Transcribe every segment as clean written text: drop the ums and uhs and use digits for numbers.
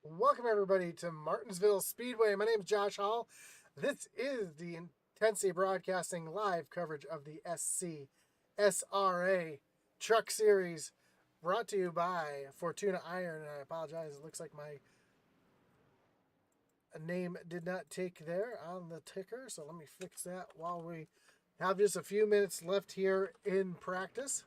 Welcome everybody to Martinsville Speedway. My name is Josh Hall. This is the Intensity Broadcasting live coverage of the SCSRA Truck Series, brought to you by Fortuna Iron. And I apologize, it looks like my name did not take there on the ticker, so let me fix that while we have just a few minutes left here in practice.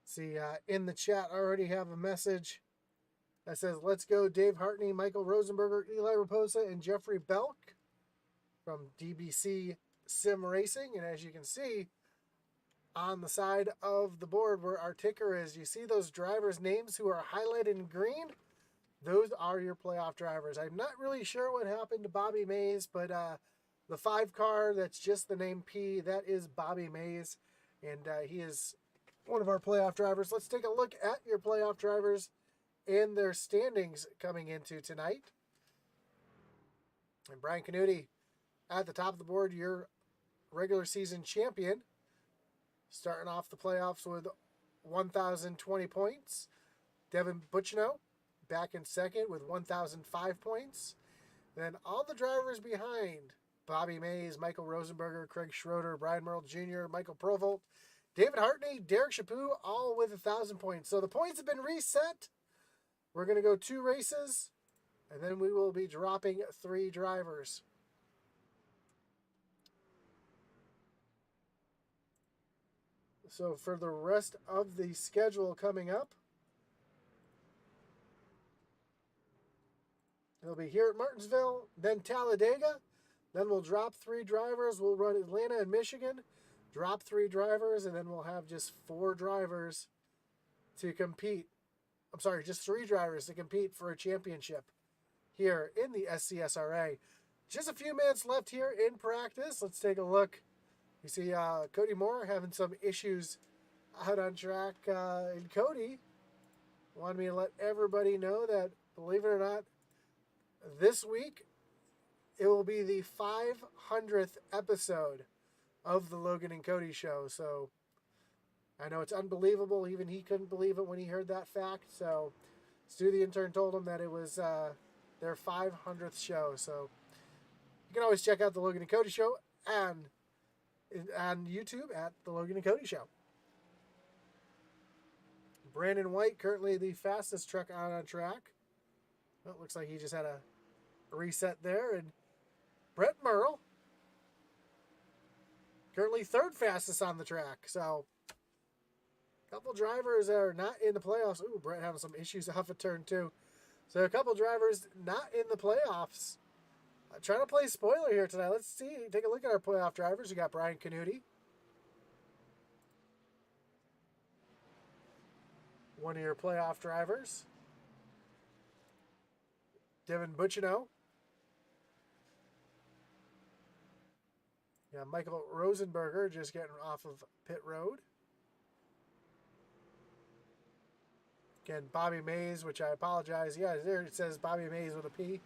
See, in the chat, I already have a message that says, let's go Dave Hartney, Michael Rosenberger, Eli Raposa, and Jeffrey Belk from DBC Sim Racing. And as you can see on the side of the board where our ticker is, you see those drivers' names who are highlighted in green? Those are your playoff drivers. I'm not really sure what happened to Bobby Mays, but the 5 car that's just the name P, that is Bobby Mays, and he is one of our playoff drivers. Let's take a look at your playoff drivers and their standings coming into tonight. And Brian Canuti at the top of the board, your regular season champion, starting off the playoffs with 1,020 points. Devin Butchino back in second with 1,005 points. Then all the drivers behind: Bobby Mays, Michael Rosenberger, Craig Schroeder, Brian Merle Jr., Michael Provolt, David Hartney, Derek Chaput, all with 1,000 points. So the points have been reset. We're going to go 2 races, and then we will be dropping 3 drivers. So for the rest of the schedule coming up, it'll be here at Martinsville, then Talladega, then we'll drop 3 drivers. We'll run Atlanta and Michigan, drop 3 drivers, and then we'll have just 4 drivers to compete. I'm sorry, just 3 drivers to compete for a championship here in the SCSRA. Just a few minutes left here in practice. Let's take a look. You see Cody Moore having some issues out on track. And Cody wanted me to let everybody know that, believe it or not, this week it will be the 500th episode of the Logan and Cody show. So I know it's unbelievable. Even he couldn't believe it when he heard that fact. So Stu the intern told him that it was their 500th show. So you can always check out the Logan and Cody show and on YouTube at the Logan and Cody show. Brandon White, currently the fastest truck out on track. Well, it looks like he just had a reset there. And Brett Merle, currently 3rd fastest on the track. So a couple drivers are not in the playoffs. Ooh, Brett having some issues off of turn 2. So a couple drivers not in the playoffs. Trying to play spoiler here tonight. Let's see. Take a look at our playoff drivers. We got Brian Canuti, one of your playoff drivers. Devin Butchino. Yeah, Michael Rosenberger just getting off of pit road. Again, Bobby Mays, which I apologize. Yeah, there it says Bobby Mays with a P.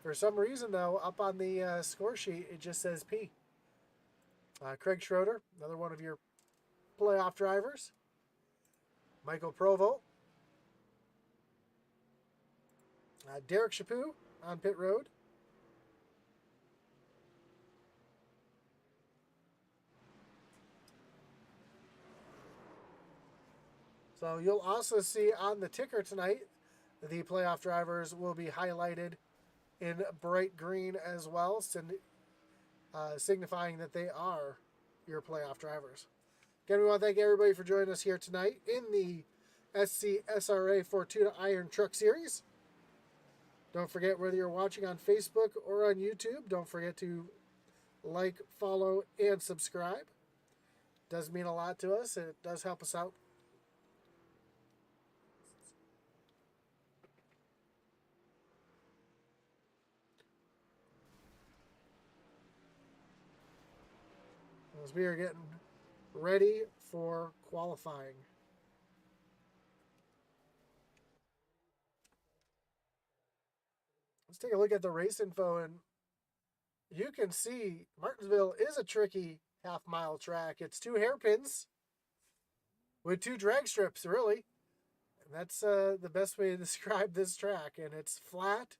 For some reason, though, up on the score sheet, it just says P. Craig Schroeder, another one of your playoff drivers. Michael Provolt. Derek Chaput on pit road. So you'll also see on the ticker tonight, the playoff drivers will be highlighted in bright green as well, signifying that they are your playoff drivers. Again, we want to thank everybody for joining us here tonight in the SCSRA Fortuna Iron Truck Series. Don't forget, whether you're watching on Facebook or on YouTube, don't forget to like, follow, and subscribe. It does mean a lot to us, and it does help us out. As we are getting ready for qualifying. take a look at the race info, and you can see Martinsville is a tricky half-mile track. It's 2 hairpins with 2 drag strips, really. And that's the best way to describe this track. And it's flat,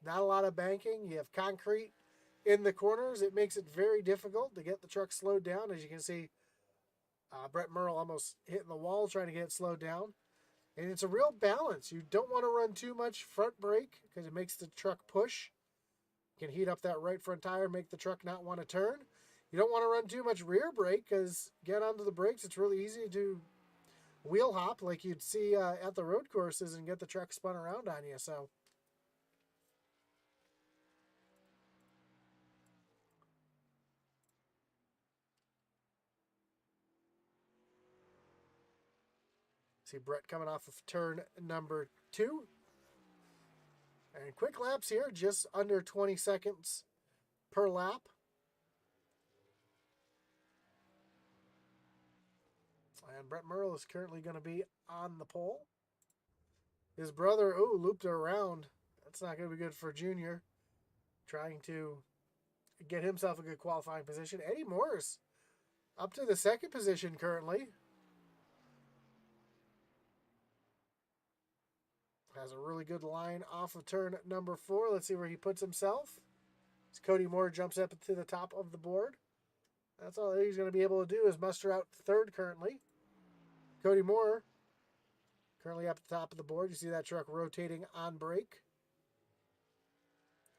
not a lot of banking. You have concrete in the corners. It makes it very difficult to get the truck slowed down. As you can see, Brett Merle almost hitting the wall trying to get it slowed down. And it's a real balance. You don't want to run too much front brake because it makes the truck push. You can heat up that right front tire, make the truck not want to turn. You don't want to run too much rear brake because get onto the brakes, it's really easy to wheel hop like you'd see at the road courses and get the truck spun around on you. So see Brett coming off of turn number 2. And quick laps here, just under 20 seconds per lap. And Brett Merle is currently going to be on the pole. His brother, looped around. That's not going to be good for Junior. Trying to get himself a good qualifying position. Eddie Morris up to the 2nd position currently. Has a really good line off of turn number 4. Let's see where he puts himself. As Cody Moore jumps up to the top of the board. That's all he's going to be able to do is muster out 3rd currently. Cody Moore currently up at the top of the board. You see that truck rotating on brake.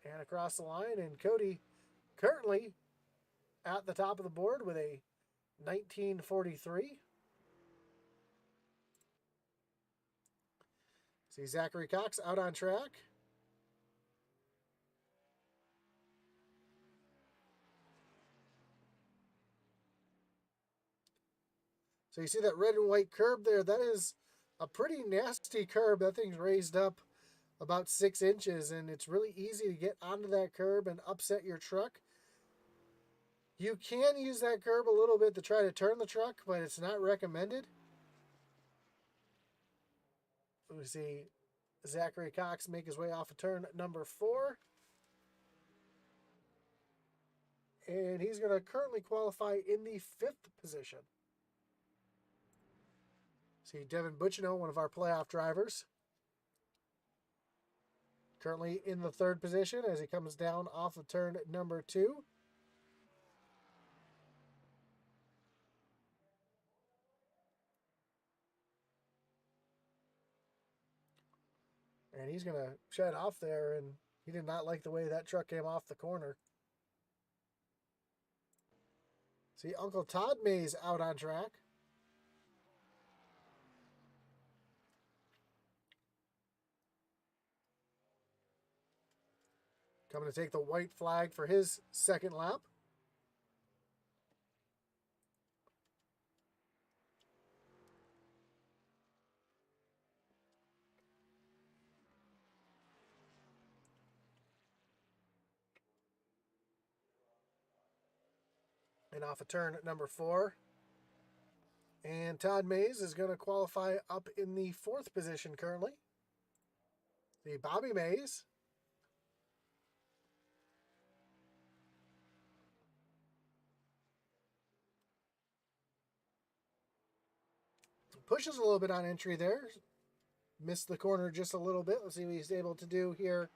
And across the line. And Cody currently at the top of the board with a 1943. See Zachary Cox out on track. So you see that red and white curb there. That is a pretty nasty curb. That thing's raised up about 6 inches, and it's really easy to get onto that curb and upset your truck. You can use that curb a little bit to try to turn the truck, but it's not recommended. We see Zachary Cox make his way off of turn number 4. And he's going to currently qualify in the 5th position. See Devin Butchino, one of our playoff drivers, currently in the 3rd position as he comes down off of turn number 2. And he's going to shut off there, and he did not like the way that truck came off the corner. See Uncle Todd Mays out on track. Coming to take the white flag for his 2nd lap. And off of turn number 4. And Todd Mays is going to qualify up in the 4th position currently. The Bobby Mays. Pushes a little bit on entry there. Missed the corner just a little bit. Let's see what he's able to do here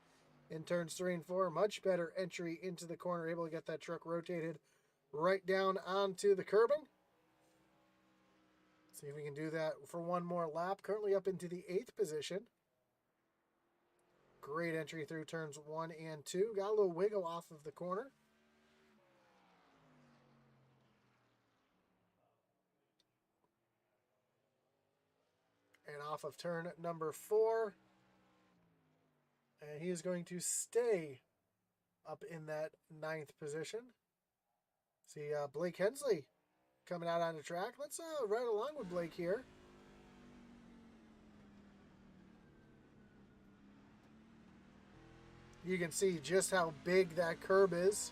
in turns 3 and 4. Much better entry into the corner. Able to get that truck rotated right down onto the curbing. See if we can do that for one more lap. Currently up into the 8th position. Great entry through turns 1 and 2. Got a little wiggle off of the corner. And off of turn number 4. And he is going to stay up in that 9th position. See Blake Hensley coming out on the track. Let's ride along with Blake here. You can see just how big that curb is.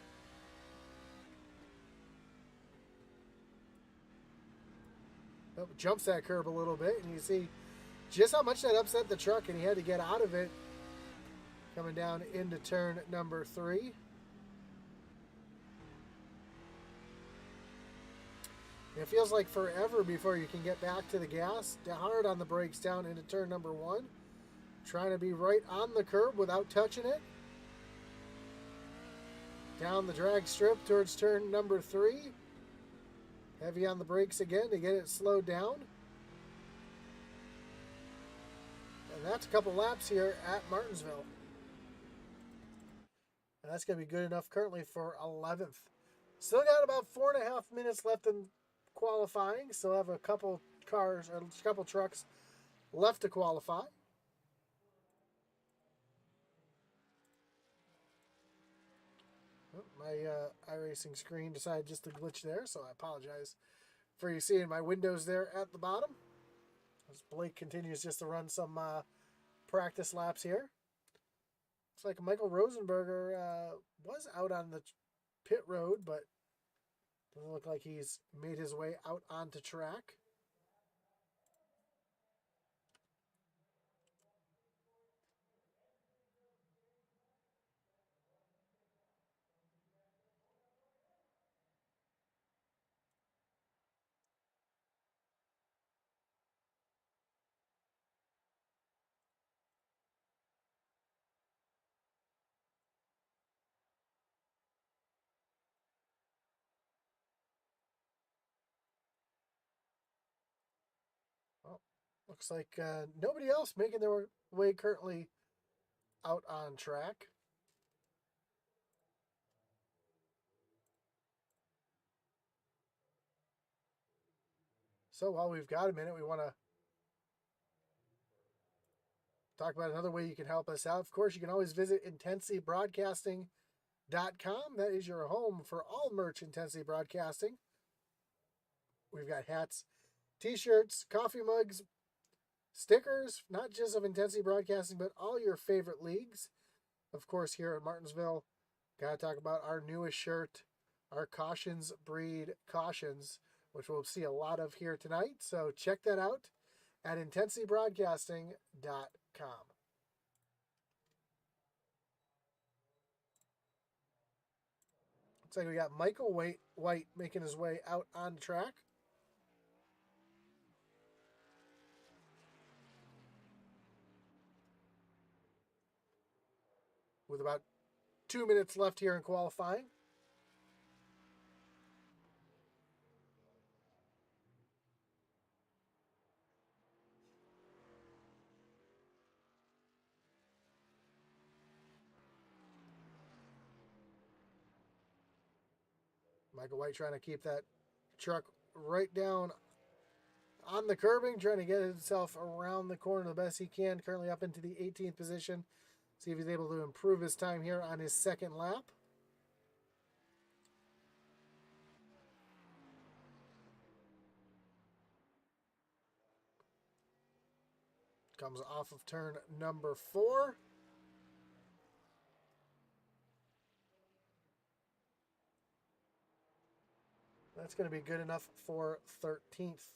Oh, jumps that curb a little bit, and you see just how much that upset the truck, and he had to get out of it Coming down into turn number 3. It feels like forever before you can get back to the gas. Hard on the brakes down into turn number 1. Trying to be right on the curb without touching it. Down the drag strip towards turn number 3. Heavy on the brakes again to get it slowed down. And that's a couple laps here at Martinsville. And that's going to be good enough currently for 11th. Still got about 4.5 minutes left in qualifying. Still have a couple cars, or a couple trucks left to qualify. Oh, my iRacing screen decided just to glitch there, so I apologize for you seeing my windows there at the bottom. As Blake continues just to run some practice laps here. Looks like Michael Rosenberger was out on the pit road, but doesn't look like he's made his way out onto track. Well, looks like nobody else making their way currently out on track. So while we've got a minute, we want to talk about another way you can help us out. Of course, you can always visit IntensityBroadcasting.com. That is your home for all merch Intensity Broadcasting. We've got hats, t-shirts, coffee mugs, stickers, not just of Intensity Broadcasting, but all your favorite leagues. Of course, here at Martinsville, got to talk about our newest shirt, our Cautions Breed Cautions, which we'll see a lot of here tonight. So check that out at IntensityBroadcasting.com. Looks like we got Michael White making his way out on the track. With about 2 minutes left here in qualifying. Michael White trying to keep that truck right down on the curbing, trying to get himself around the corner the best he can. Currently up into the 18th position. See if he's able to improve his time here on his second lap. Comes off of turn number 4. That's going to be good enough for 13th.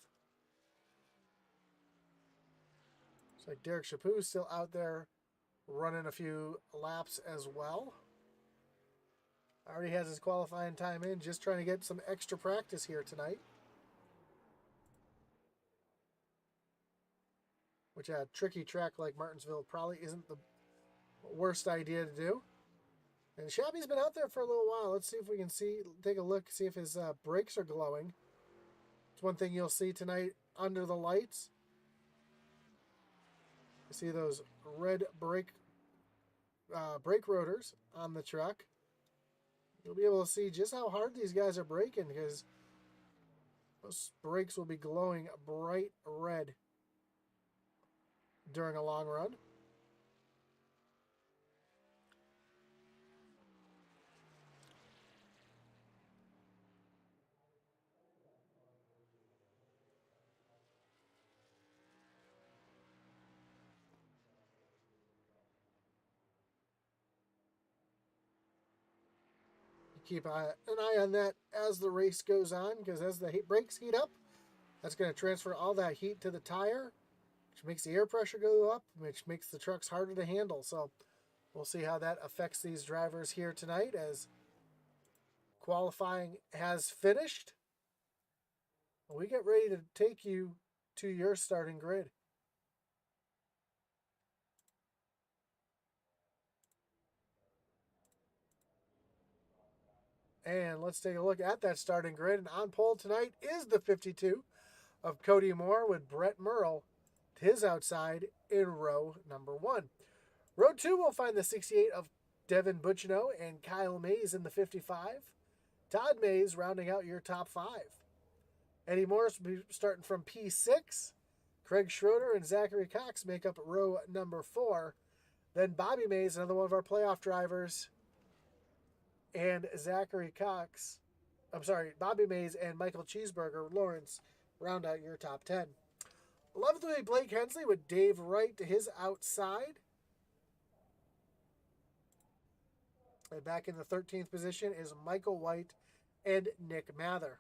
Looks like Derek Chaput still out there running a few laps as well. Already has his qualifying time in, just trying to get some extra practice here tonight. Which a tricky track like Martinsville probably isn't the worst idea to do. And Shabby's been out there for a little while. Let's see if we can take a look, see if his brakes are glowing. It's one thing you'll see tonight under the lights. You see those red brake rotors on the truck. You'll be able to see just how hard these guys are braking because those brakes will be glowing bright red during a long run. Keep an eye on that as the race goes on, because as the brakes heat up, that's going to transfer all that heat to the tire, which makes the air pressure go up, which makes the trucks harder to handle. So We'll see how that affects these drivers here tonight as qualifying has finished. We get ready to take you to your starting grid. And let's take a look at that starting grid. And on pole tonight is the 52 of Cody Moore with Brett Merle to his outside in row number 1. Row 2 will find the 68 of Devin Bucciano and Kyle Mays in the 55. Todd Mays rounding out your top 5. Eddie Morris will be starting from P6. Craig Schroeder and Zachary Cox make up row number 4. Then Bobby Mays, another one of our playoff drivers, and Bobby Mays and Michael Cheeseburger Lawrence round out your top 10. 11th will be Blake Hensley with Dave Wright to his outside. And back in the 13th position is Michael White and Nick Mather.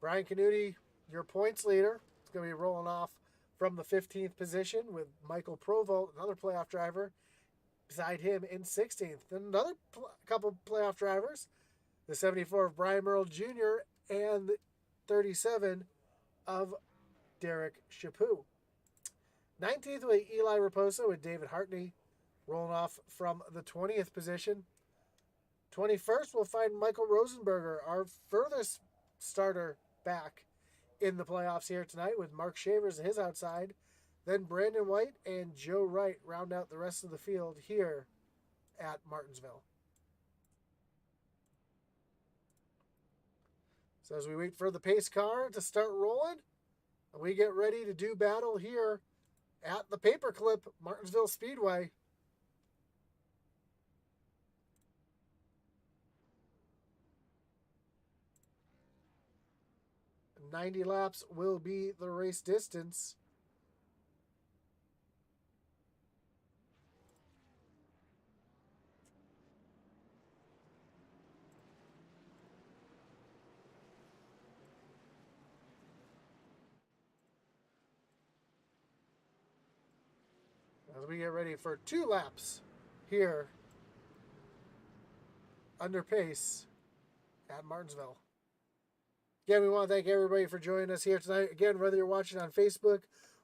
Brian Canuti, your points leader, is going to be rolling off from the 15th position with Michael Provolt, another playoff driver, beside him in 16th. Then another couple playoff drivers, the 74 of Brian Merle Jr. and the 37 of Derek Chaput. 19th will be Eli Raposo with David Hartney, rolling off from the 20th position. 21st, we'll find Michael Rosenberger, our furthest starter back in the playoffs here tonight, with Mark Shavers at his outside. Then Brandon White and Joe Wright round out the rest of the field here at Martinsville. So as we wait for the pace car to start rolling, we get ready to do battle here at the Paperclip Martinsville Speedway. 90 laps will be the race distance. As we get ready for 2 laps here under pace at Martinsville. Again, we want to thank everybody for joining us here tonight. Again, whether you're watching on Facebook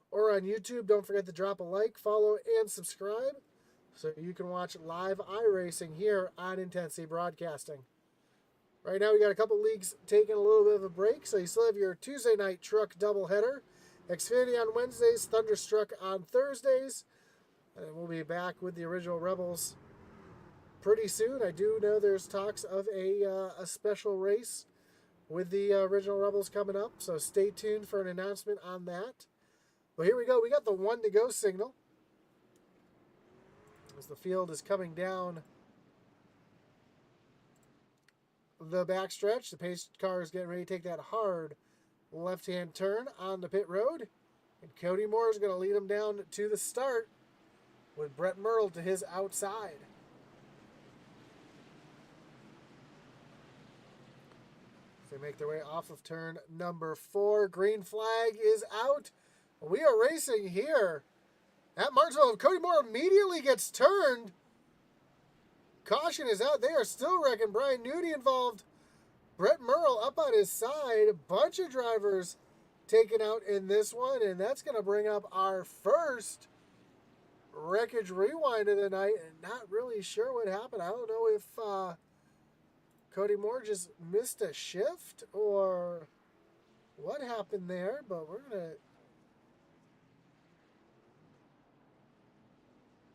or on YouTube, don't forget to drop a like, follow, and subscribe so you can watch live iRacing here on Intensity Broadcasting. Right now, we got a couple leagues taking a little bit of a break, so you still have your Tuesday night truck doubleheader, Xfinity on Wednesdays, Thunderstruck on Thursdays, and we'll be back with the original Rebels pretty soon. I do know there's talks of a special race with the original Rebels coming up, so stay tuned for an announcement on that. But here we go. We got the 1 to go signal as the field is coming down the backstretch. The pace car is getting ready to take that hard left-hand turn on the pit road, and Cody Moore is going to lead him down to the start with Brett Merle to his outside. They make their way off of turn number 4. Green flag is out. We are racing here at Martinsville. Cody Moore immediately gets turned. Caution is out. They are still wrecking. Brian Nudie involved. Brett Merle up on his side. A bunch of drivers taken out in this one, and that's going to bring up our first Wreckage Rewind of the night. And not really sure what happened. I don't know if Cody Moore just missed a shift or what happened there, but we're going to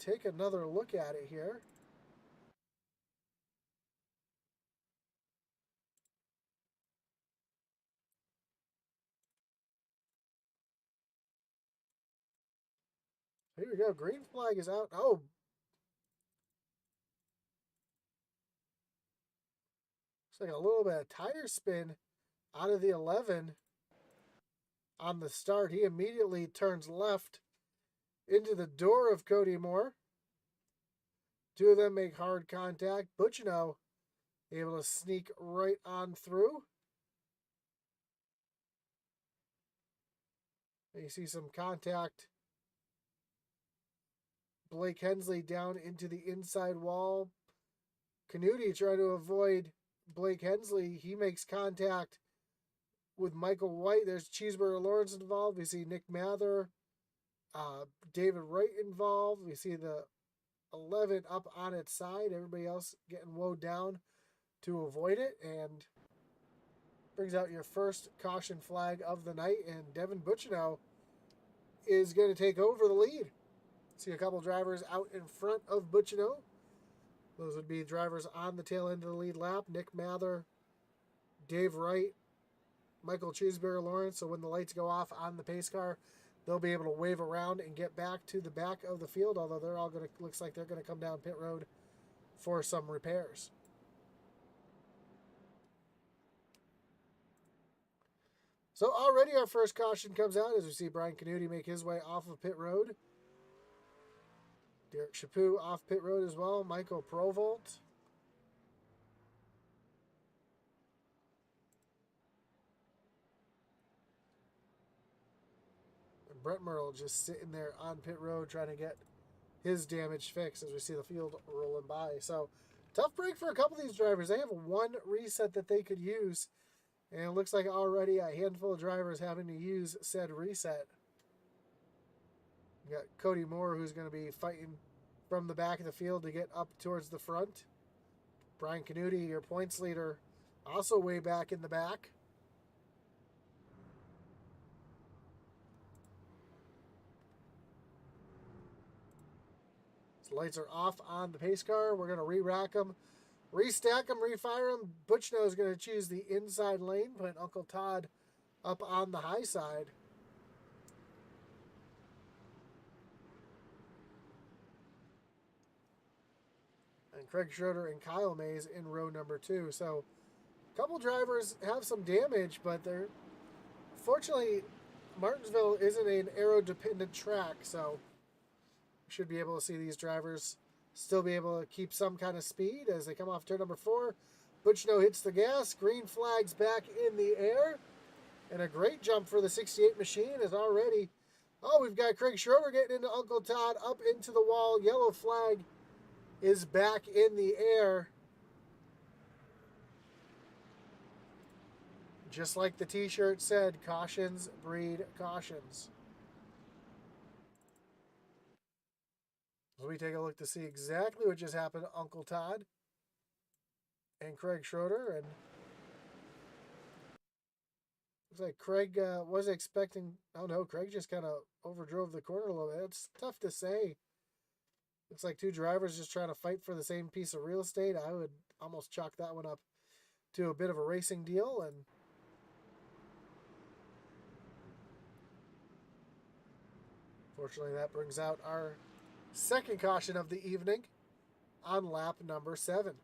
take another look at it here. Here we go. Green flag is out. Oh. Looks like a little bit of tire spin out of the 11 on the start. He immediately turns left into the door of Cody Moore. 2 of them make hard contact. Bucciano able to sneak right on through. And you see some contact Blake Hensley down into the inside wall. Canuti trying to avoid Blake Hensley. He makes contact with Michael White. There's Cheeseburger Lawrence involved. We see Nick Mather, David Wright involved. We see the 11 up on its side. Everybody else getting woed down to avoid it. And brings out your first caution flag of the night. And Devin Bucciano is going to take over the lead. See a couple drivers out in front of Bucciano. Those would be drivers on the tail end of the lead lap. Nick Mather, Dave Wright, Michael Cheeseburger Lawrence. So when the lights go off on the pace car, they'll be able to wave around and get back to the back of the field, although they're all going to, looks like they're going to come down pit road for some repairs. So already our first caution comes out as we see Brian Canuti make his way off of pit road. Derek Chaput off pit road as well. Michael Provolt. And Brett Merle just sitting there on pit road trying to get his damage fixed as we see the field rolling by. So tough break for a couple of these drivers. They have one reset that they could use. And it looks like already a handful of drivers having to use said reset. You got Cody Moore, who's going to be fighting from the back of the field to get up towards the front. Brian Canuti, your points leader, also way back in the back. So lights are off on the pace car. We're going to re-rack them, restack them, refire them. Bucciano is going to choose the inside lane, put Uncle Todd up on the high side. And Craig Schroeder and Kyle Mays in row number 2. So a couple drivers have some damage, but they're fortunately Martinsville isn't an aero-dependent track, so we should be able to see these drivers still be able to keep some kind of speed as they come off turn number 4. Bucciano hits the gas, green flags back in the air, and a great jump for the 68 machine is already, we've got Craig Schroeder getting into Uncle Todd, up into the wall, yellow flag is back in the air. Just like the t-shirt said, cautions breed cautions. So we take a look to see exactly what just happened to Uncle Todd and Craig Schroeder. And looks like Craig wasn't expecting, oh no, Craig just kind of overdrove the corner a little bit. It's tough to say. Looks like two drivers just trying to fight for the same piece of real estate. I would almost chalk that one up to a bit of a racing deal. And fortunately, that brings out our second caution of the evening on lap number 7.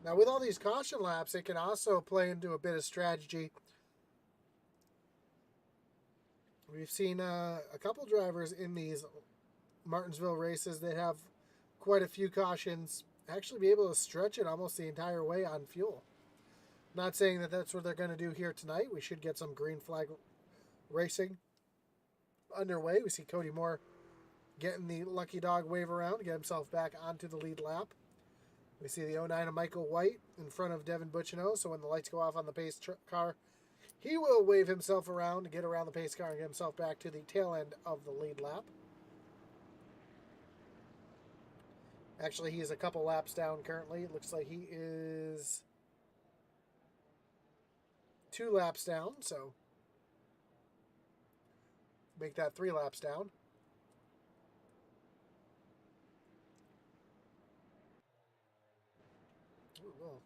Now, with all these caution laps, it can also play into a bit of strategy. We've seen a couple drivers in these Martinsville races that have quite a few cautions actually be able to stretch it almost the entire way on fuel. Not saying that that's what they're going to do here tonight. We should get some green flag racing underway. We see Cody Moore getting the lucky dog wave around to get himself back onto the lead lap. We see the 09 of Michael White in front of Devin Bucciano, so when the lights go off on the pace car, he will wave himself around to get around the pace car and get himself back to the tail end of the lead lap. Actually, he is a couple laps down currently. It looks like he is 2 laps down, so make that 3 laps down. Ooh,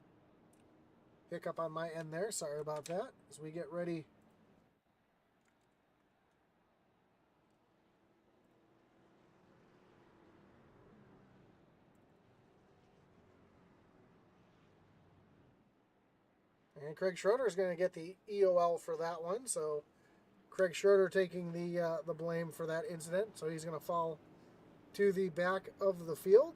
hiccup on my end there. Sorry about that. As we get ready And Craig Schroeder is going to get the EOL for that one. So Craig Schroeder taking the blame for that incident. So he's going to fall to the back of the field.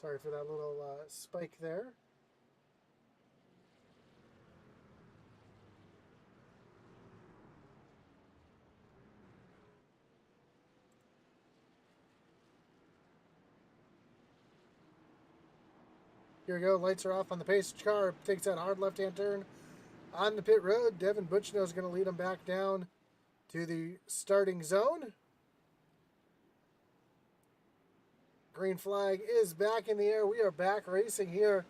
Sorry for that little spike there. Here we go. Lights are off on the pace car. Takes that hard left-hand turn on the pit road. Devin Butchno is going to lead him back down to the starting zone. Green flag is back in the air. We are back racing here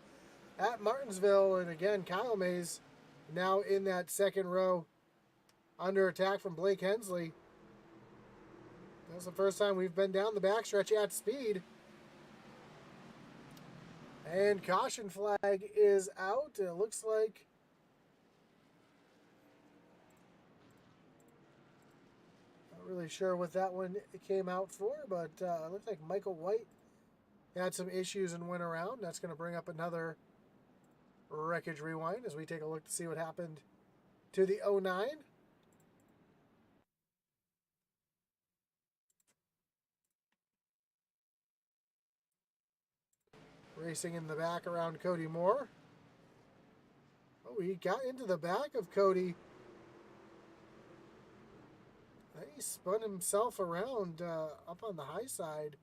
at Martinsville. And again, Kyle Mays now in that second row under attack from Blake Hensley. That's the first time we've been down the backstretch at speed. And caution flag is out. It looks like not really sure what that one came out for, but it looks like Michael White had some issues and went around. That's going to bring up another Wreckage Rewind as we take a look to see what happened to the 09. Racing in the back around Cody Moore. Oh, he got into the back of Cody. He spun himself around up on the high side.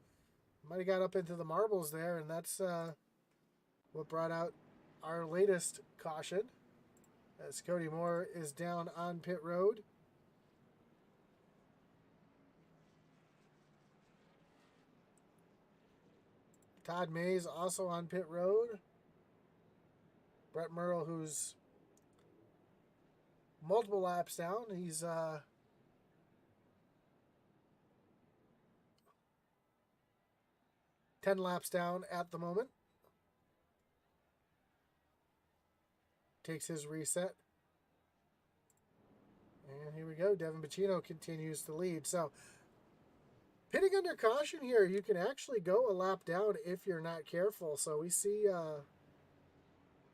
Might have got up into the marbles there, and that's what brought out our latest caution as Cody Moore is down on pit road. Todd Mays also on pit road. Brett Merle, who's multiple laps down. He's 10 laps down at the moment. Takes his reset. And here we go. Devin Bacino continues to lead. So, pitting under caution here, you can actually go a lap down if you're not careful. So we see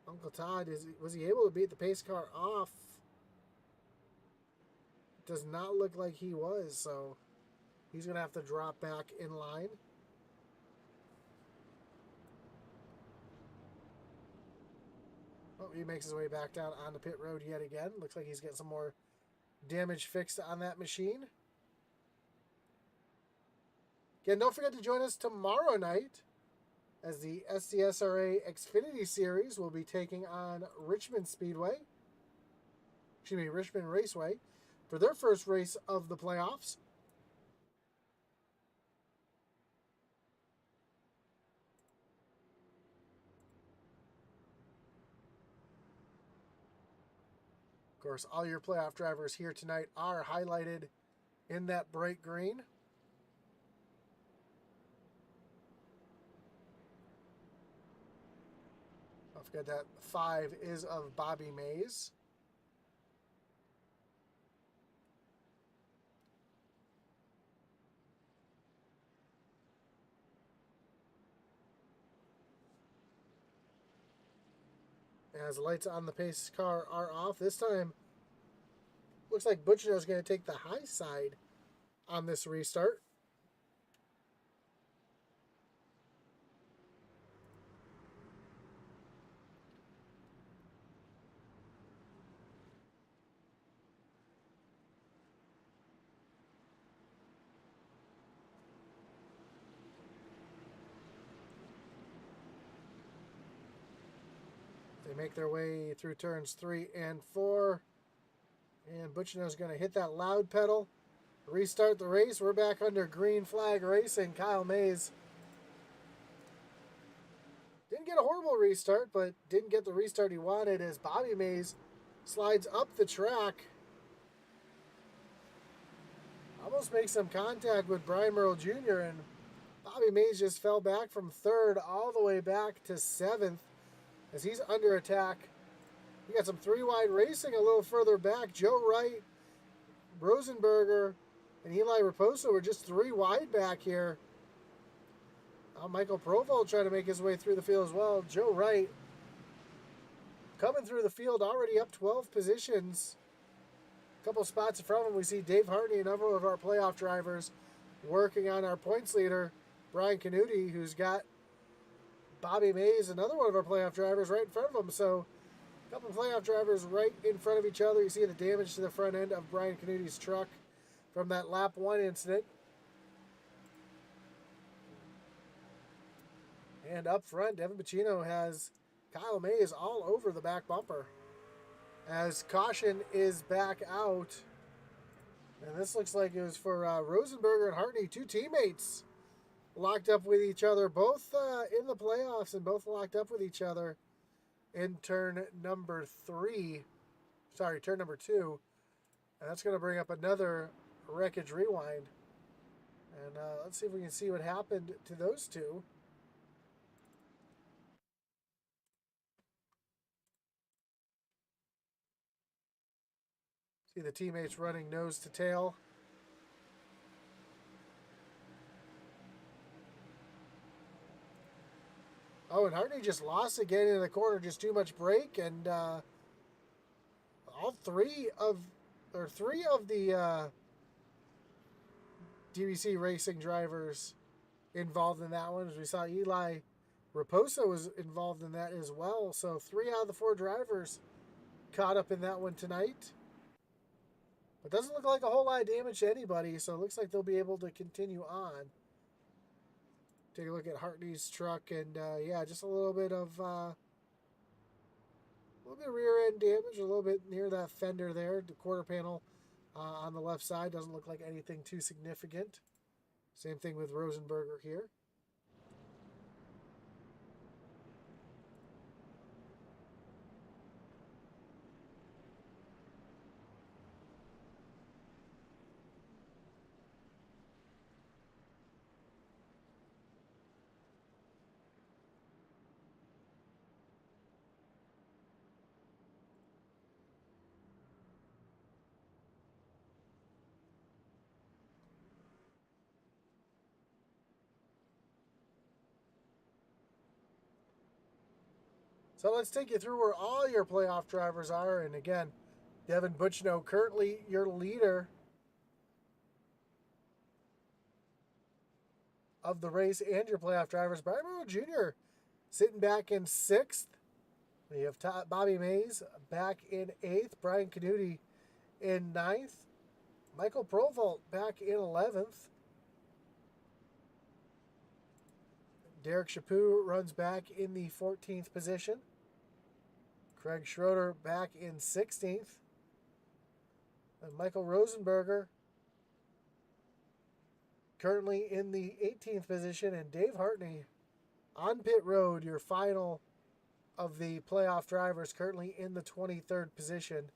Uncle Todd, was he able to beat the pace car off? Does not look like he was, so he's going to have to drop back in line. Oh, he makes his way back down on the pit road yet again. Looks like he's getting some more damage fixed on that machine. Again, don't forget to join us tomorrow night as the SCSRA Xfinity Series will be taking on Richmond Speedway. Excuse me, Richmond Raceway for their first race of the playoffs. Of course, all your playoff drivers here tonight are highlighted in that bright green. Don't forget that 5 is of Bobby Mays. As the lights on the pace car are off, this time looks like Butchino is going to take the high side on this restart. They make their way through turns 3 and 4. And Butchino's going to hit that loud pedal. Restart the race. We're back under green flag racing. Kyle Mays didn't get a horrible restart, but didn't get the restart he wanted as Bobby Mays slides up the track. Almost makes some contact with Brian Merle Jr. and Bobby Mays just fell back from third all the way back to seventh as he's under attack. We got some three-wide racing a little further back. Joe Wright, Rosenberger, and Eli Raposo were just three wide back here. Michael Provolt trying to make his way through the field as well. Joe Wright coming through the field, already up 12 positions. A couple spots in front of him, we see Dave Hartney, another of our playoff drivers, working on our points leader, Brian Canuti, who's got Bobby Mays, another one of our playoff drivers, right in front of him. So a couple of playoff drivers right in front of each other. You see the damage to the front end of Brian Canuti's truck from that lap 1 incident. And up front, Devin Bacino has Kyle Mays all over the back bumper as caution is back out. And this looks like it was for Rosenberger and Hartney, two teammates locked up with each other, both in the playoffs and both locked up with each other in turn number 2. And that's going to bring up another Wreckage Rewind. And let's see if we can see what happened to those two. See the teammates running nose to tail. Oh, and Hartney just lost again in the corner, just too much brake, and three of the DBC racing drivers involved in that one. As we saw, Eli Raposo was involved in that as well. So 3 out of the 4 drivers caught up in that one tonight. It doesn't look like a whole lot of damage to anybody, so it looks like they'll be able to continue on. Take a look at Hartney's truck, and yeah, just a little bit of rear end damage, a little bit near that fender there. The quarter panel on the left side doesn't look like anything too significant. Same thing with Rosenberger here. So let's take you through where all your playoff drivers are. And again, Devin Butchno, currently your leader of the race and your playoff drivers. Brian Monroe Jr. sitting back in 6th. We have Bobby Mays back in 8th. Brian Canuti in 9th. Michael Provolt back in 11th. Derek Chaput runs back in the 14th position. Craig Schroeder back in 16th. And Michael Rosenberger currently in the 18th position. And Dave Hartney on pit road, your final of the playoff drivers, currently in the 23rd position.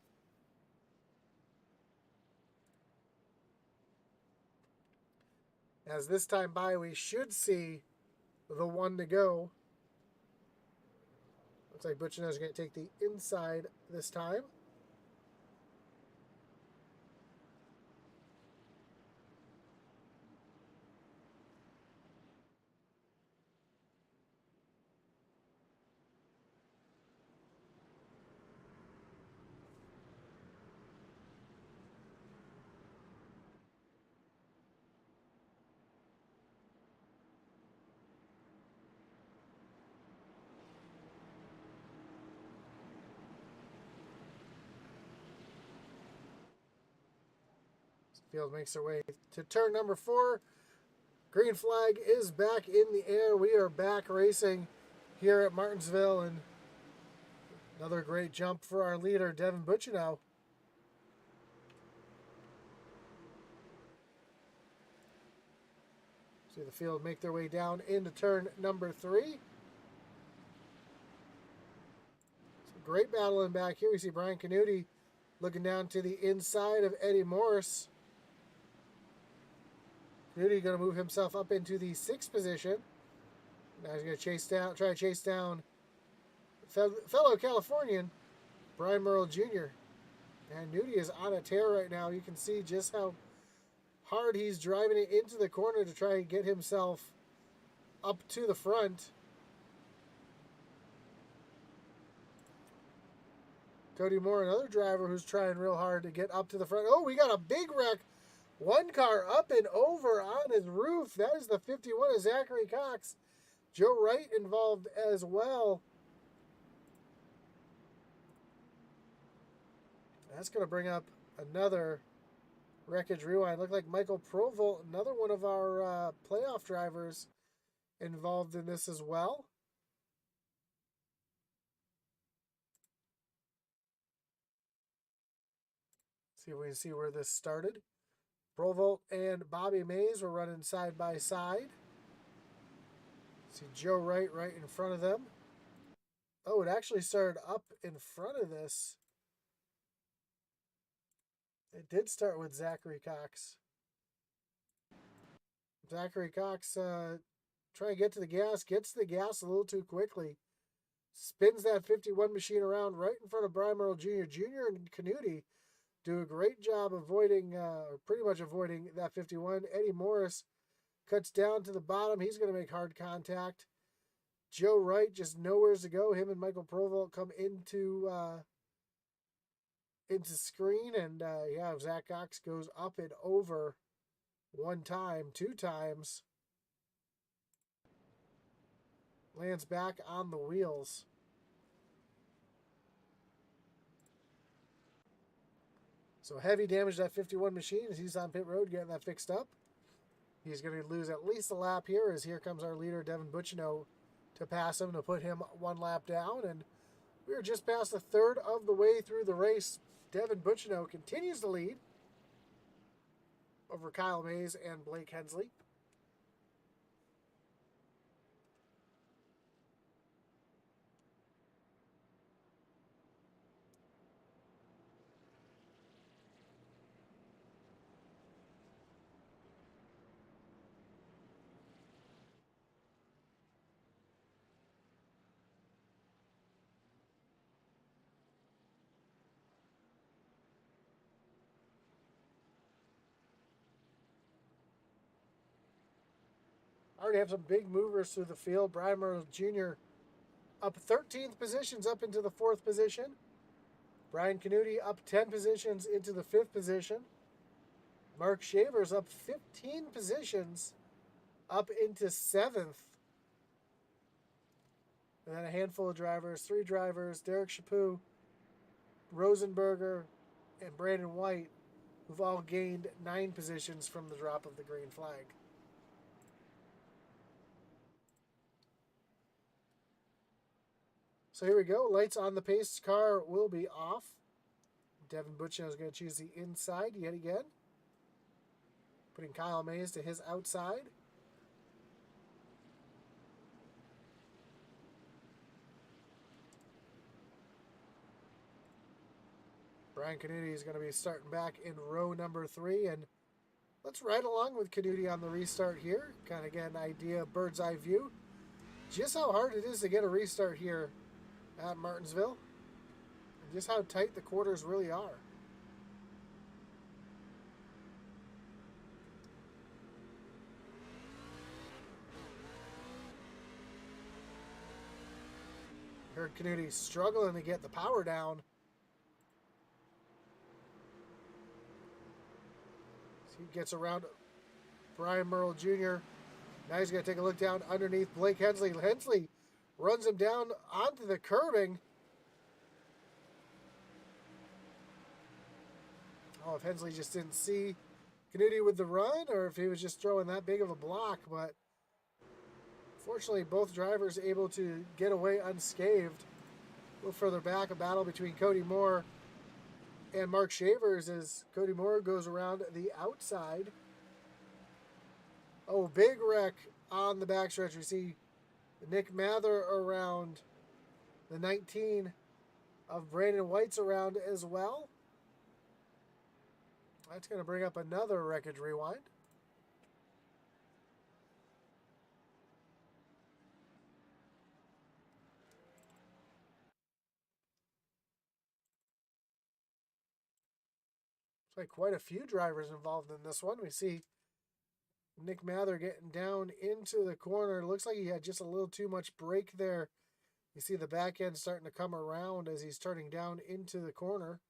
As this time by, we should see the 1 to go. Looks like Butchino is going to take the inside this time. Field makes their way to turn number 4. Green flag is back in the air. We are back racing here at Martinsville, and another great jump for our leader, Devin Butchino. See the field make their way down into turn number 3. Some great battling back here. We see Brian Canuti looking down to the inside of Eddie Morris. Kennedy going to move himself up into the 6th position. Now he's going to try to chase down fellow Californian Brian Merle Jr. And Nudie is on a tear right now. You can see just how hard he's driving it into the corner to try and get himself up to the front. Cody Moore, another driver who's trying real hard to get up to the front. Oh, we got a big wreck. One car up and over on his roof. That is the 51 of Zachary Cox. Joe Wright involved as well. That's going to bring up another Wreckage Rewind. Looked like Michael Provolt, another one of our playoff drivers, involved in this as well. See if we can see where this started. Provolt and Bobby Mays were running side by side. See Joe Wright right in front of them. Oh, it actually started up in front of this. It did start with Zachary Cox. Zachary Cox trying to get to the gas. Gets to the gas a little too quickly. Spins that 51 machine around right in front of Brian Merle Jr. Jr. and Canuti do a great job avoiding, or pretty much avoiding that 51. Eddie Morris cuts down to the bottom. He's going to make hard contact. Joe Wright just nowhere to go. Him and Michael Provolt come into screen, and yeah, Zach Cox goes up and over one time, 2 times. Lands back on the wheels. So heavy damage to that 51 machine as he's on pit road getting that fixed up. He's going to lose at least a lap here as here comes our leader, Devin Butchino, to pass him to put him 1 lap down. And we're just past the 3rd of the way through the race. Devin Butchino continues to lead over Kyle Mays and Blake Hensley. Already have some big movers through the field. Brian Merle Jr. up 13th positions up into the 4th position. Brian Canuti up 10 positions into the 5th position. Mark Shavers up 15 positions up into 7th. And then a handful of drivers, 3 drivers, Derek Chaput, Rosenberger, and Brandon White, who've all gained 9 positions from the drop of the green flag. So here we go. Lights on the pace car will be off. Devin Butchino is going to choose the inside yet again. Putting Kyle Mays to his outside. Brian Canuti is going to be starting back in row number 3. And let's ride along with Canuti on the restart here. Kind of get an idea, bird's eye view. Just how hard it is to get a restart here at Martinsville, and just how tight the quarters really are. Heard Canuti struggling to get the power down. So he gets around Brian Merle Jr. Now he's going to take a look down underneath Blake Hensley. Hensley runs him down onto the curbing. Oh, if Hensley just didn't see Canuti with the run, or if he was just throwing that big of a block. But fortunately, both drivers able to get away unscathed. A little further back, a battle between Cody Moore and Mark Shavers as Cody Moore goes around the outside. Oh, big wreck on the backstretch. We see Nick Mather around, the 19 of Brandon White's around as well. That's going to bring up another Wreckage Rewind. like quite a few drivers involved in this one. We see Nick Mather getting down into the corner. Looks like he had just a little too much brake there. You see the back end starting to come around as he's turning down into the corner.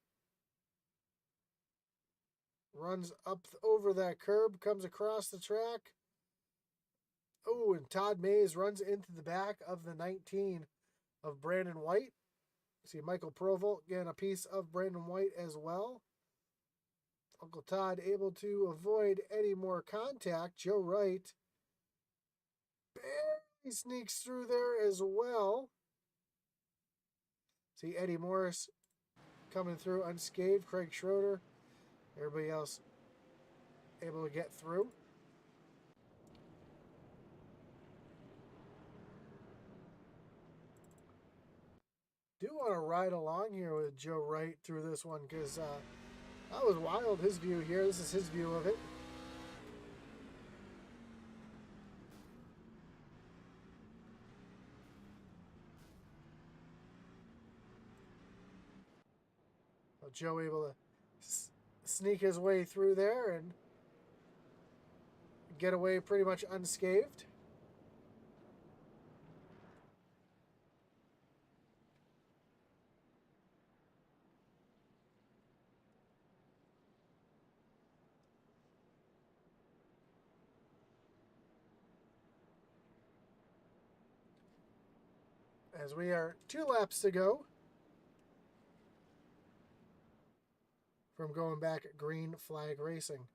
Runs up over that curb, comes across the track. Oh, and Todd Mays runs into the back of the 19 of Brandon White. See Michael Provolt getting a piece of Brandon White as well. Uncle Todd able to avoid any more contact. Joe Wright barely sneaks through there as well. See Eddie Morris coming through unscathed. Craig Schroeder. Everybody else able to get through. Do want to ride along here with Joe Wright through this one because that was wild, his view here. This is his view of it. Well, Joe able to sneak his way through there and get away pretty much unscathed. As we are 2 laps to go from going back at Green Flag Racing.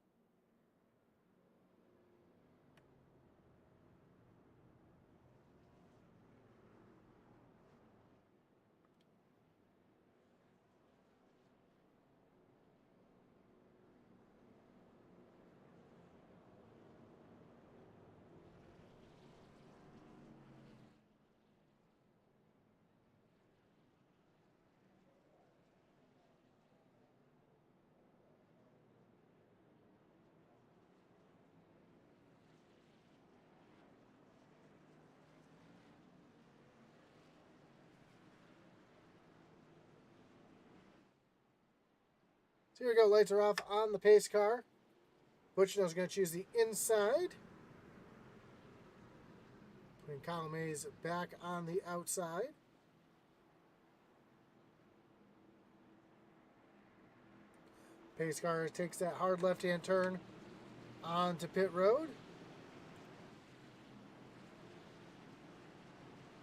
So here we go, lights are off on the pace car. Butchno's going to choose the inside. Putting Kyle Mays back on the outside. Pace car takes that hard left-hand turn onto pit road.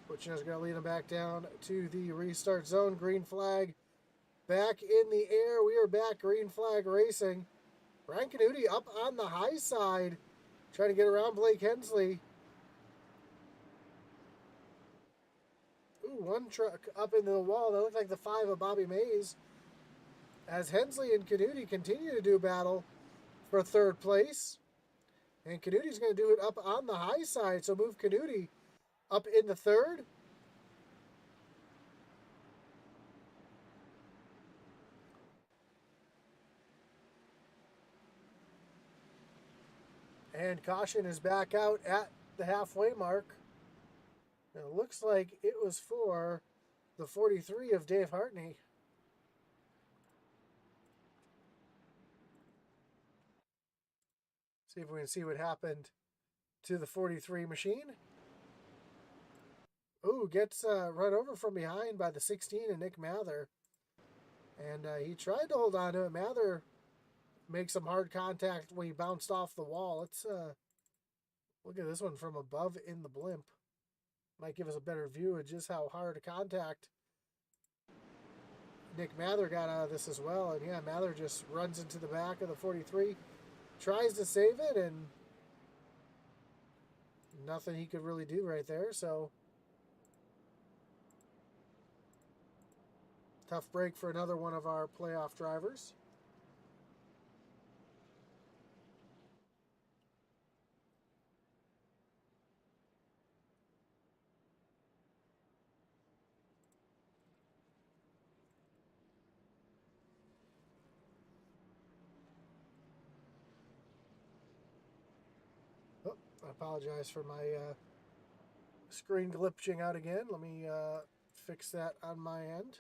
Butchno's going to lead him back down to the restart zone. Green flag back in the air. We are back. Green flag racing. Ryan Canuti up on the high side, trying to get around Blake Hensley. Ooh, one truck up into the wall. That looked like the 5 of Bobby Mays. As Hensley and Canuti continue to do battle for 3rd place. And Canuti's going to do it up on the high side, so move Canuti up in the 3rd. And caution is back out at the halfway mark. And it looks like it was for the 43 of Dave Hartney. See if we can see what happened to the 43 machine. Ooh, gets run over from behind by the 16 and Nick Mather. And he tried to hold on to it. Mather makes some hard contact when he bounced off the wall. Let's look at this one from above in the blimp. Might give us a better view of just how hard a contact Nick Mather got out of this as well. And yeah, Mather just runs into the back of the 43, tries to save it, and nothing he could really do right there. So tough break for another one of our playoff drivers. Oh, I apologize for my screen glitching out again. Let me fix that on my end.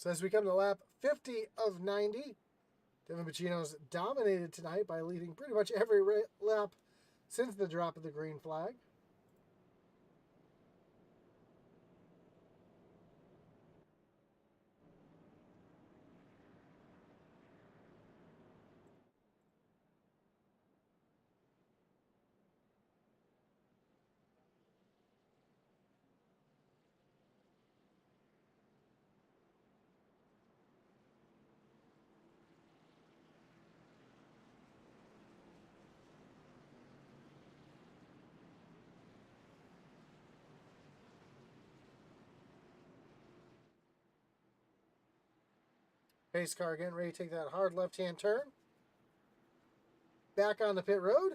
So as we come to lap 50 of 90, Devin Bacino's dominated tonight by leading pretty much every lap since the drop of the green flag. Pace car again, ready to take that hard left-hand turn. Back on the pit road.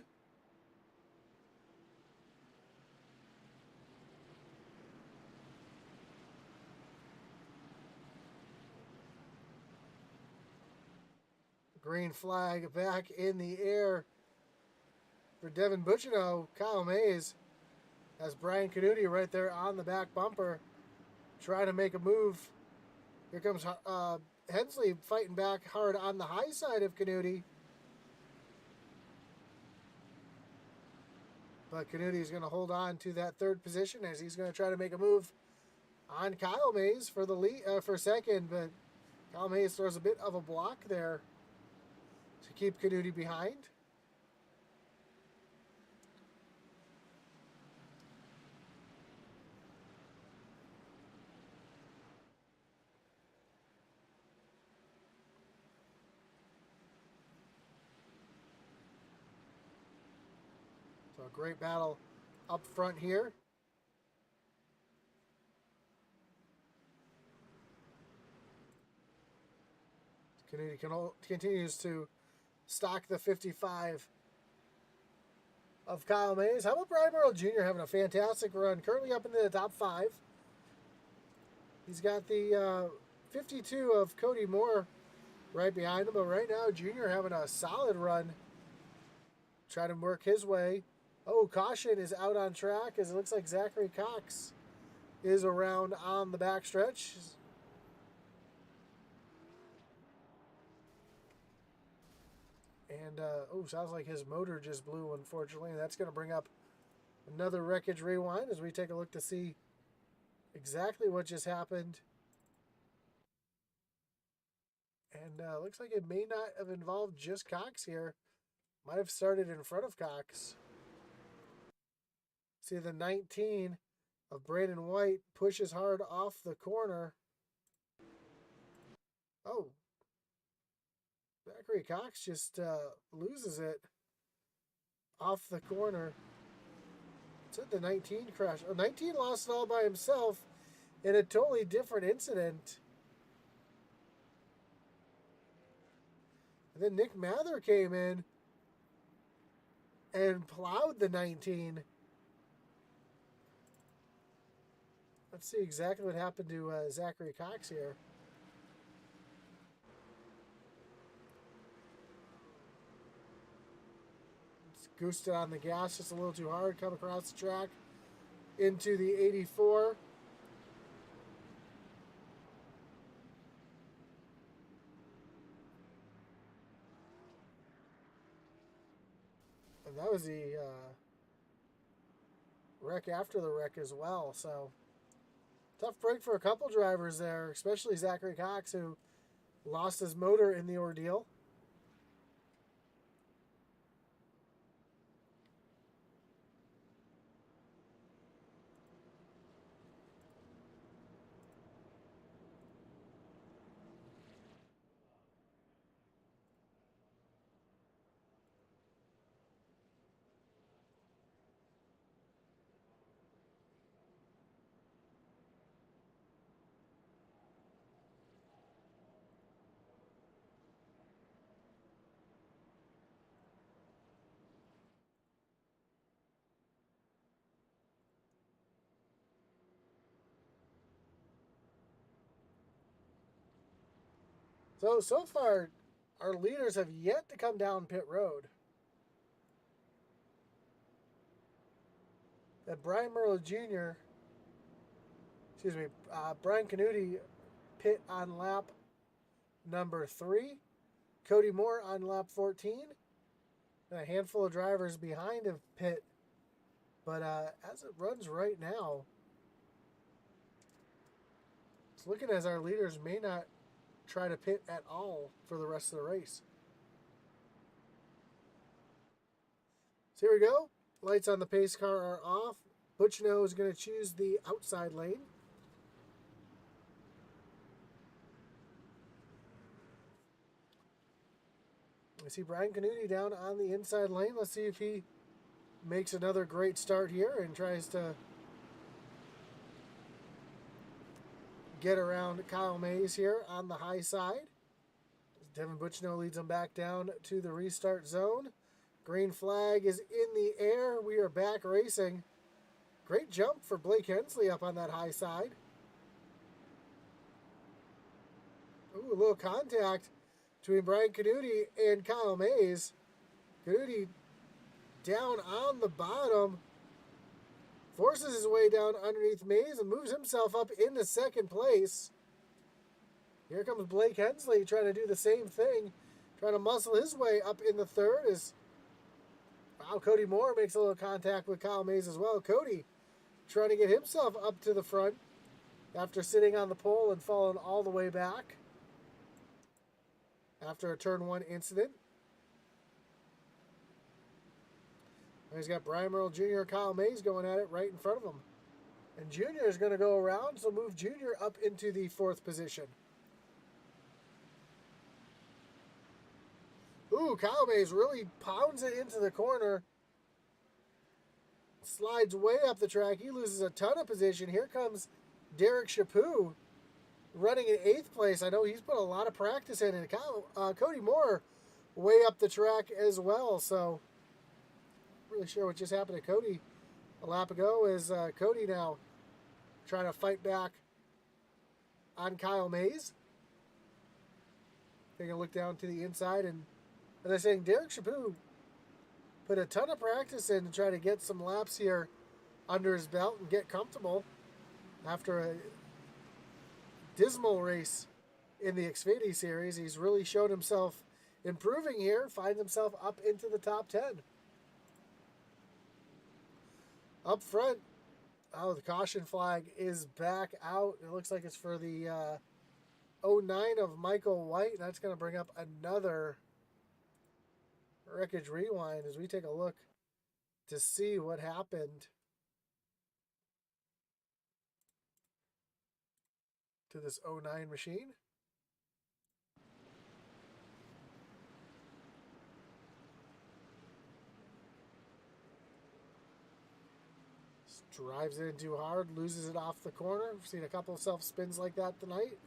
Green flag back in the air for Devin Bacino. Kyle Mays has Brian Canuti right there on the back bumper, trying to make a move. Here comes Hensley fighting back hard on the high side of Canuti. But Canuti is going to hold on to that third position as he's going to try to make a move on Kyle Mays for the lead for second. But Kyle Mays throws a bit of a block there to keep Canuti behind. So a great battle up front here. Canuti continues to stock the 55 of Kyle Mays. How about Brian Merle Jr. having a fantastic run, currently up into the top 5. He's got the 52 of Cody Moore right behind him, but right now Jr. having a solid run, trying to work his way. Oh, caution is out on track as it looks like Zachary Cox is around on the backstretch. And, sounds like his motor just blew, unfortunately. That's going to bring up another Wreckage Rewind as we take a look to see exactly what just happened. And looks like it may not have involved just Cox here. Might have started in front of Cox. See the 19 of Braden White pushes hard off the corner. Oh. Zachary Cox just loses it off the corner. It's at the 19 crash. Oh, 19 lost it all by himself in a totally different incident. And then Nick Mather came in and plowed the 19. Let's see exactly what happened to Zachary Cox here. Goosed it on the gas just a little too hard. Come across the track into the 84. And that was the wreck after the wreck as well. So tough break for a couple drivers there, especially Zachary Cox, who lost his motor in the ordeal. So far, our leaders have yet to come down pit road. That Brian Merle Jr., Brian Canuti pit on lap number 3. Cody Moore on lap 14. And a handful of drivers behind him pit. But as it runs right now, it's looking as our leaders may not try to pit at all for the rest of the race. So here we go. Lights on the pace car are off. Butchno is going to choose the outside lane. I see Brian Canuti down on the inside lane. Let's see if he makes another great start here and tries to get around Kyle Mays here on the high side. Devin Butchno leads him back down to the restart zone. Green flag is in the air. We are back racing. Great jump for Blake Hensley up on that high side. Ooh, a little contact between Brian Canuti and Kyle Mays. Canuti down on the bottom. Forces his way down underneath Mays and moves himself up into second place. Here comes Blake Hensley trying to do the same thing. Trying to muscle his way up in the third. Wow, Cody Moore makes a little contact with Kyle Mays as well. Cody trying to get himself up to the front after sitting on the pole and falling all the way back after a turn 1 incident. He's got Brian Merle Jr. and Kyle Mays going at it right in front of him. And Jr. is going to go around, so move Jr. up into the 4th position. Ooh, Kyle Mays really pounds it into the corner. Slides way up the track. He loses a ton of position. Here comes Derek Chaput running in 8th place. I know he's put a lot of practice in it. Cody Moore way up the track as well. So, really sure what just happened to Cody a lap ago is Cody now trying to fight back on Kyle Mays. Taking a look down to the inside, and as I was saying, Derek Chaput put a ton of practice in to try to get some laps here under his belt and get comfortable after a dismal race in the Xfinity Series. He's really showed himself improving here, finds himself up into the top 10. Up front, oh, the caution flag is back out. It looks like it's for the 09 of Michael White. That's going to bring up another Wreckage Rewind as we take a look to see what happened to this 09 machine. Drives it in too hard, loses it off the corner. We've seen a couple of self-spins like that tonight.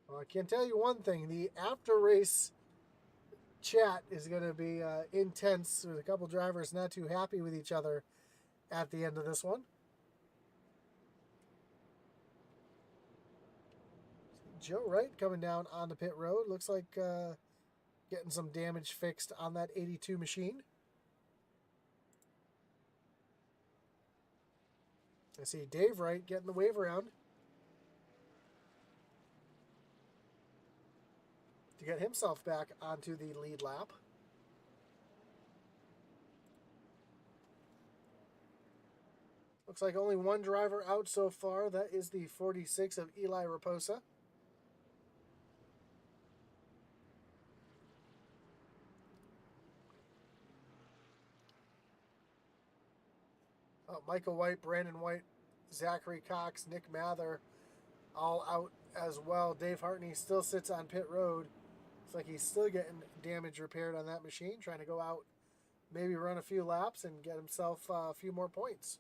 Well, I can tell you one thing. The after-race chat is going to be intense with a couple drivers not too happy with each other at the end of this one. Joe Wright coming down on the pit road. Looks like getting some damage fixed on that 82 machine. I see Dave Wright getting the wave around to get himself back onto the lead lap. Looks like only one driver out so far. That is the 46 of Eli Raposa. Michael White, Brandon White, Zachary Cox, Nick Mather, all out as well. Dave Hartney still sits on pit road. Looks like he's still getting damage repaired on that machine, trying to go out, maybe run a few laps and get himself a few more points.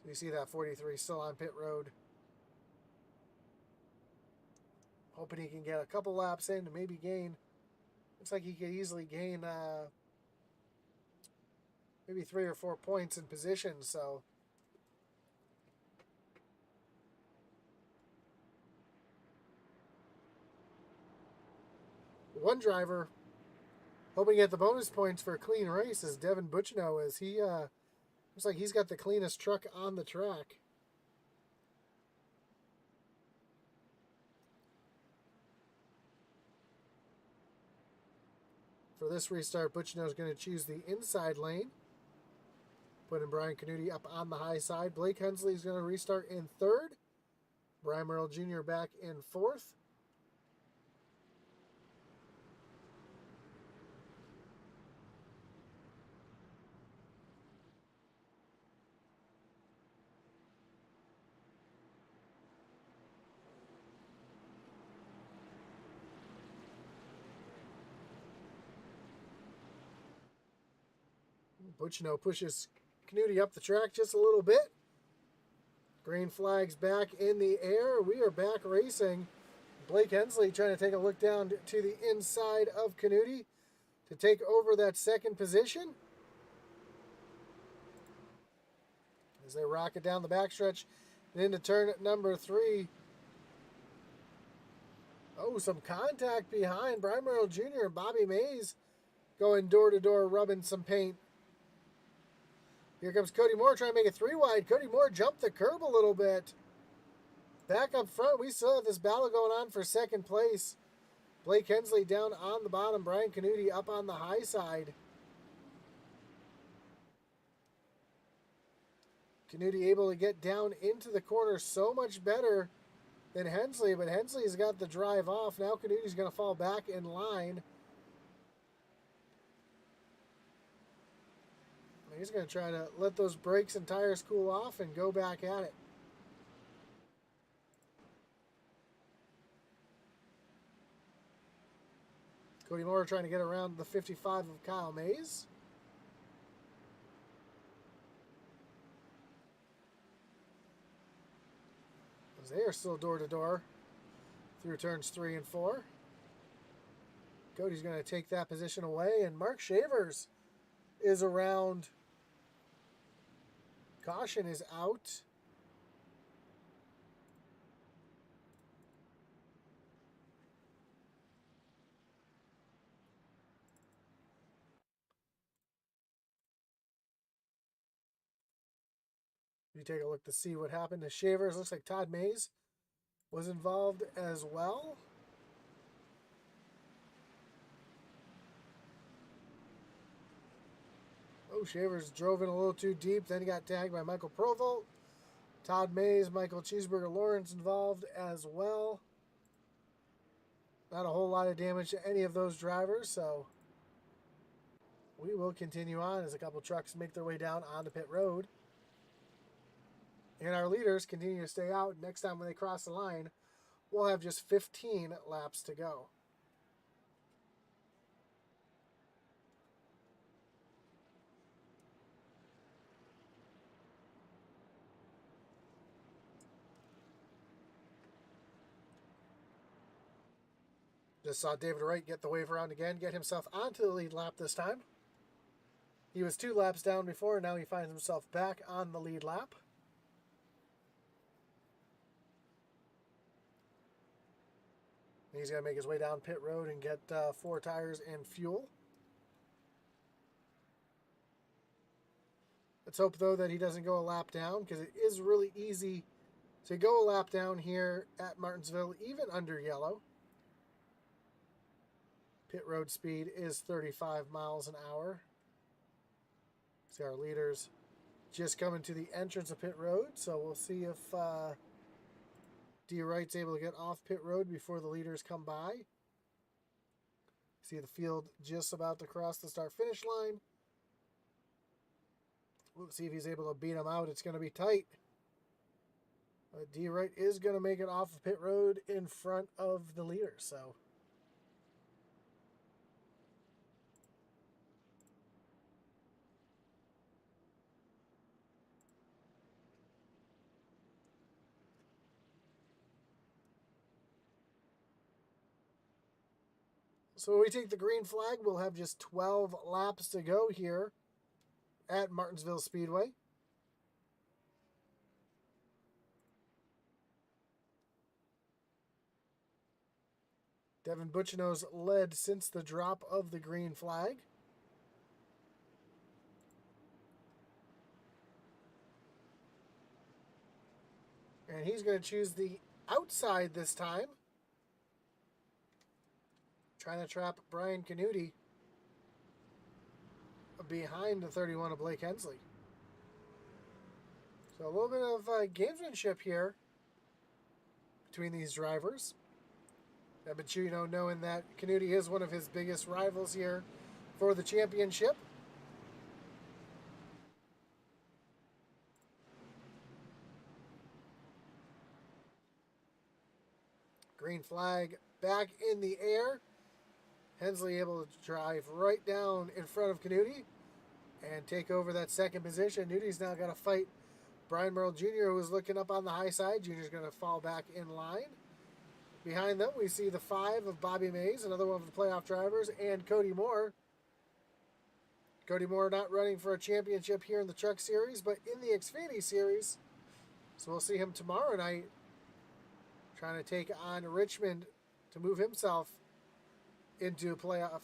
You see that 43 still on pit road. Hoping he can get a couple laps in to maybe gain. Looks like he could easily gain maybe 3 or 4 points in position. So one driver hoping to get the bonus points for a clean race is Devin Butchino, as he looks like he's got the cleanest truck on the track. For this restart, Butchino is going to choose the inside lane, putting Brian Canuti up on the high side. Blake Hensley is going to restart in third. Brian Merrill Jr. back in fourth. Butchino pushes Canuti up the track just a little bit. Green flag's back in the air. We are back racing. Blake Hensley trying to take a look down to the inside of Canuti to take over that second position. As they rocket down the backstretch and into turn number 3. Oh, some contact behind. Brian Merrill Jr. and Bobby Mays going door to door, rubbing some paint. Here comes Cody Moore trying to make it 3 wide. Cody Moore jumped the curb a little bit. Back up front, we still have this battle going on for second place. Blake Hensley down on the bottom. Brian Canuti up on the high side. Canuti able to get down into the corner so much better than Hensley, but Hensley's got the drive off. Now Canuti's going to fall back in line. He's going to try to let those brakes and tires cool off and go back at it. Cody Moore trying to get around the 55 of Kyle Mays. As they are still door to door through turns 3 and 4. Cody's going to take that position away, and Mark Shavers is around. Caution is out. You take a look to see what happened to Shavers. Looks like Todd Mays was involved as well. Oh, Shavers drove in a little too deep. Then he got tagged by Michael Provolt. Todd Mays, Michael Cheeseburger Lawrence involved as well. Not a whole lot of damage to any of those drivers, so we will continue on as a couple trucks make their way down onto pit road. And our leaders continue to stay out. Next time when they cross the line, we'll have just 15 laps to go. Just saw David Wright get the wave around again, get himself onto the lead lap this time. He was 2 laps down before, and now he finds himself back on the lead lap. He's going to make his way down pit road and get 4 tires and fuel. Let's hope, though, that he doesn't go a lap down, because it is really easy to go a lap down here at Martinsville, even under yellow. Pit road speed is 35 miles an hour. See our leaders just coming to the entrance of pit road, so we'll see if D. Wright's able to get off pit road before the leaders come by. See the field just about to cross the start-finish line. We'll see if he's able to beat him out. It's going to be tight. D. Wright is going to make it off of pit road in front of the leaders, so So when we take the green flag, we'll have just 12 laps to go here at Martinsville Speedway. Devin Butchino's led since the drop of the green flag. And he's going to choose the outside this time. Trying to trap Brian Canuti behind the 31 of Blake Hensley. So a little bit of gamesmanship here between these drivers. Butchino knowing that Canuti is one of his biggest rivals here for the championship. Green flag back in the air. Hensley able to drive right down in front of Canuti and take over that second position. Canuti's now got to fight Brian Merle Jr., who is looking up on the high side. Jr.'s going to fall back in line. Behind them, we see the 5 of Bobby Mays, another one of the playoff drivers, and Cody Moore. Cody Moore not running for a championship here in the Truck Series, but in the Xfinity Series. So we'll see him tomorrow night trying to take on Richmond to move himself into playoff,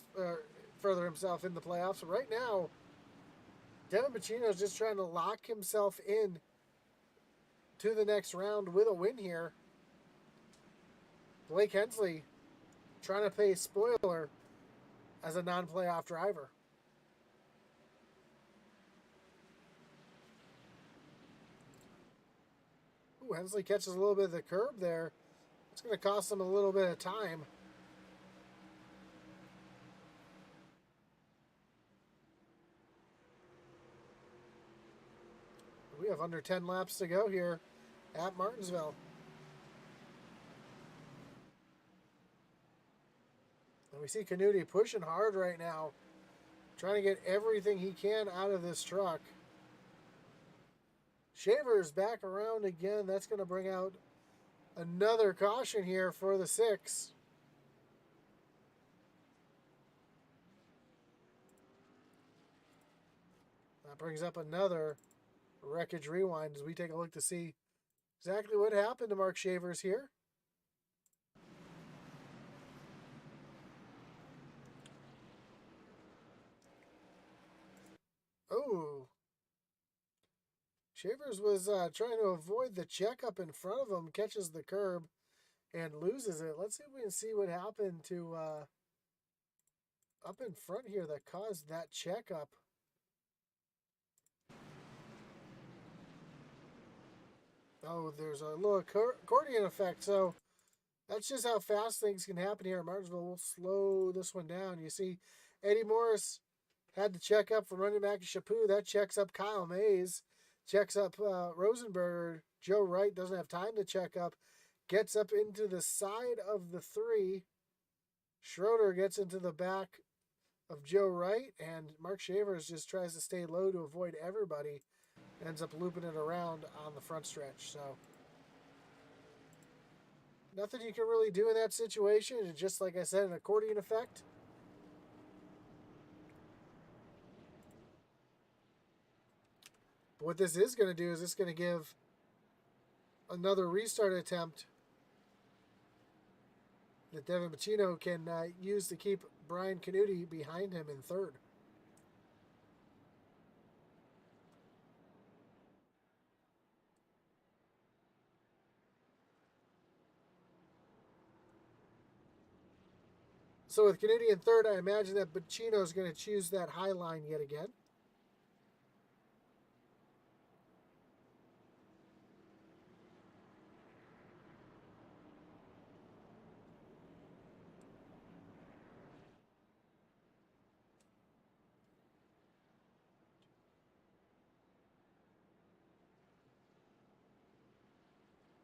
further himself in the playoffs. So right now, Devin Butchino is just trying to lock himself in to the next round with a win here. Blake Hensley trying to play spoiler as a non-playoff driver. Ooh, Hensley catches a little bit of the curb there. It's going to cost him a little bit of time. We have under 10 laps to go here at Martinsville. And we see Canuti pushing hard right now, trying to get everything he can out of this truck. Shaver's back around again. That's going to bring out another caution here for the 6. That brings up another Wreckage Rewind as we take a look to see exactly what happened to Mark Shavers here. Oh. Shavers was trying to avoid the checkup in front of him, catches the curb, and loses it. Let's see if we can see what happened to up in front here that caused that checkup. Oh, there's a little accordion effect, so that's just how fast things can happen here at Martinsville. We'll slow this one down. You see, Eddie Morris had to check up from running back to Chaput. That checks up Kyle Mays. Checks up Rosenberger. Joe Wright doesn't have time to check up. Gets up into the side of the 3. Schroeder gets into the back of Joe Wright. And Mark Shavers just tries to stay low to avoid everybody. Ends up looping it around on the front stretch. So nothing you can really do in that situation. It's just, like I said, an accordion effect. But what this is going to do is it's going to give another restart attempt that Devin Butchino can use to keep Brian Canuti behind him in 3rd. So with Canuti in 3rd, I imagine that Butchino is going to choose that high line yet again.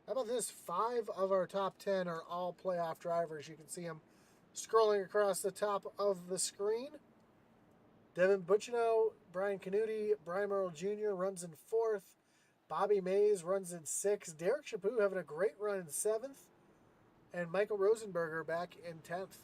How about this? 5 of our top 10 are all playoff drivers. You can see them scrolling across the top of the screen. Devin Butchino, Brian Canuti, Brian Merle Jr. runs in 4th. Bobby Mays runs in 6th. Derek Chaput having a great run in 7th. And Michael Rosenberger back in 10th.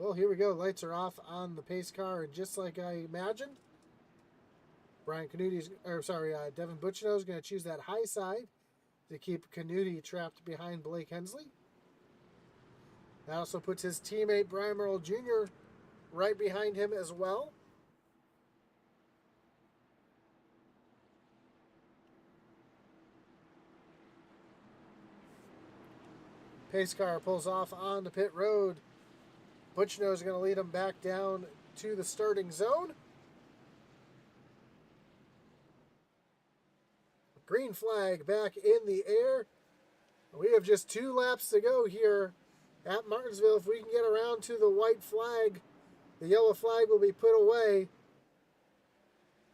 Well, here we go. Lights are off on the pace car, and just like I imagined, Devin Butchino is going to choose that high side to keep Canuti trapped behind Blake Hensley. That also puts his teammate Brian Merle Jr. right behind him as well. Pace car pulls off on the pit road. Butchino is going to lead him back down to the starting zone. Green flag back in the air. We have just 2 laps to go here at Martinsville. If we can get around to the white flag, the yellow flag will be put away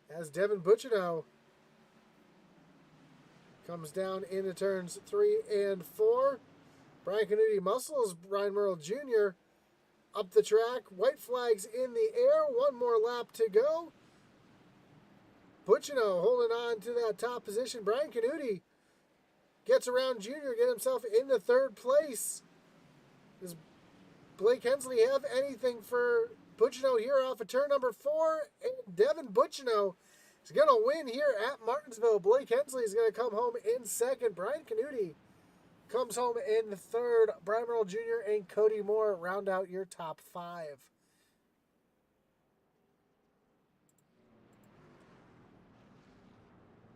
as Devin Butchino comes down into turns 3 and 4. Brian Canuti muscles Brian Merle Jr. up the track. White flags in the air. 1 more lap to go. Butchino holding on to that top position. Brian Canuti gets around Jr., get himself into 3rd place. Does Blake Hensley have anything for Butchino here off of turn number 4? And Devin Butchino is going to win here at Martinsville. Blake Hensley is going to come home in 2nd. Brian Canuti comes home in 3rd. Brian Merle Jr. and Cody Moore round out your top 5.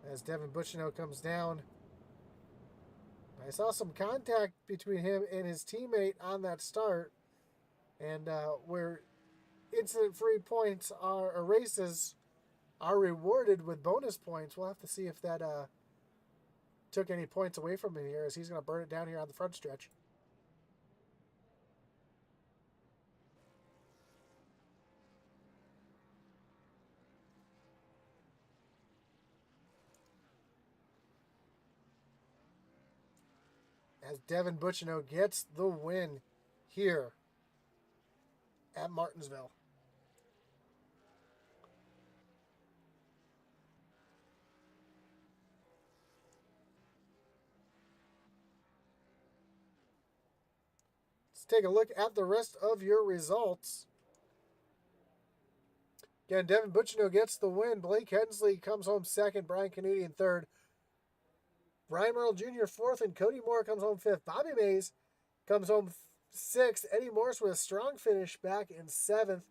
As Devin Butchino comes down, I saw some contact between him and his teammate on that start, and where incident-free points or races are rewarded with bonus points. We'll have to see if that took any points away from him here, as he's going to burn it down here on the front stretch. As Devin Butchino gets the win here at Martinsville. Let's take a look at the rest of your results. Again, Devin Butchino gets the win. Blake Hensley comes home 2nd. Brian Canuti in 3rd. Brian Merle Jr. 4th, and Cody Moore comes home 5th. Bobby Mays comes home 6th. Eddie Morse with a strong finish back in 7th.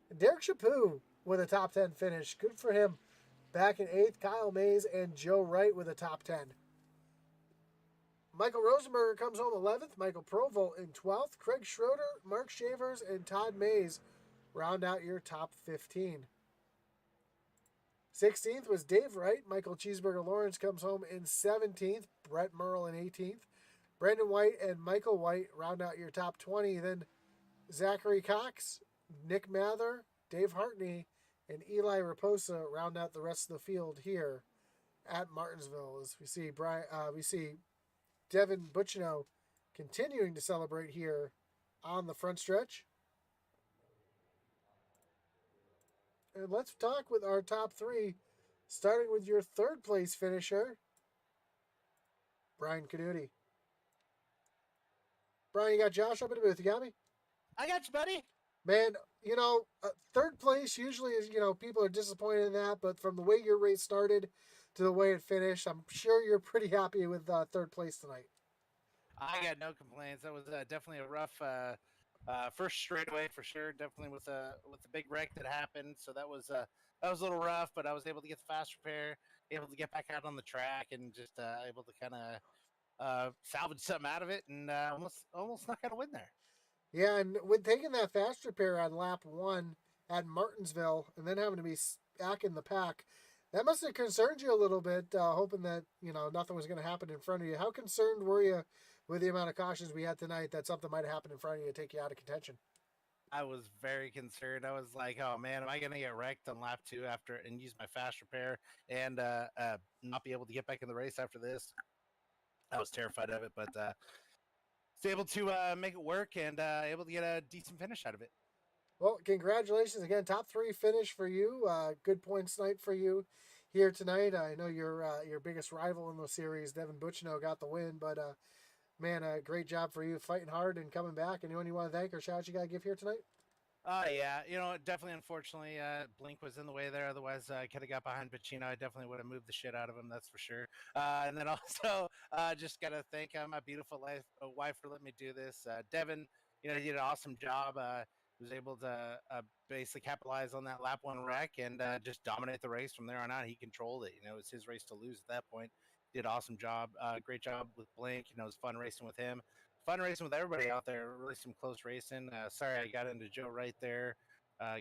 And Derek Chaput with a top 10 finish. Good for him back in 8th. Kyle Mays and Joe Wright with a top 10. Michael Rosenberger comes home 11th. Michael Provolt in 12th. Craig Schroeder, Mark Shavers, and Todd Mays round out your top 15. 16th was Dave Wright. Michael Cheeseburger Lawrence comes home in 17th. Brett Merle in 18th. Brandon White and Michael White round out your top 20. Then Zachary Cox, Nick Mather, Dave Hartney, and Eli Raposa round out the rest of the field here at Martinsville. As we see Devin Butchino continuing to celebrate here on the front stretch. And let's talk with our top 3, starting with your 3rd place finisher, Brian Canuti. Brian, you got Josh up in the booth. You got me? I got you, buddy. Man, 3rd place usually is, people are disappointed in that, but from the way your race started to the way it finished, I'm sure you're pretty happy with 3rd place tonight. I got no complaints. That was definitely a rough first straightaway for sure. Definitely with the big wreck that happened. So that was a little rough, but I was able to get the fast repair, able to get back out on the track, and just able to kind of salvage something out of it, and almost snuck out a win there. Yeah, and with taking that fast repair on lap 1 at Martinsville, and then having to be back in the pack, that must have concerned you a little bit, hoping that nothing was going to happen in front of you. How concerned were you with the amount of cautions we had tonight that something might have happened in front of you to take you out of contention? I was very concerned. I was like, oh man, am I going to get wrecked on lap 2 after and use my fast repair and not be able to get back in the race after this? I was terrified of it, but was able to make it work and able to get a decent finish out of it. Well, congratulations again. Top 3 finish for you. Good points night for you here tonight. I know your biggest rival in the series, Devin Butchino, got the win, but man, great job for you fighting hard and coming back. Anyone you want to thank or shout you got to give here tonight? Yeah, definitely. Unfortunately, Blink was in the way there. Otherwise, I could have got behind Pacino. I definitely would have moved the shit out of him. That's for sure. And then also, just gotta thank my beautiful wife for letting me do this. Devin, he did an awesome job. Was able to basically capitalize on that lap one wreck and just dominate the race from there on out. He controlled it. It was his race to lose at that point. Did an awesome job. Great job with Blink. It was fun racing with him, fun racing with everybody out there. Really some close racing. Sorry I got into Joe right there.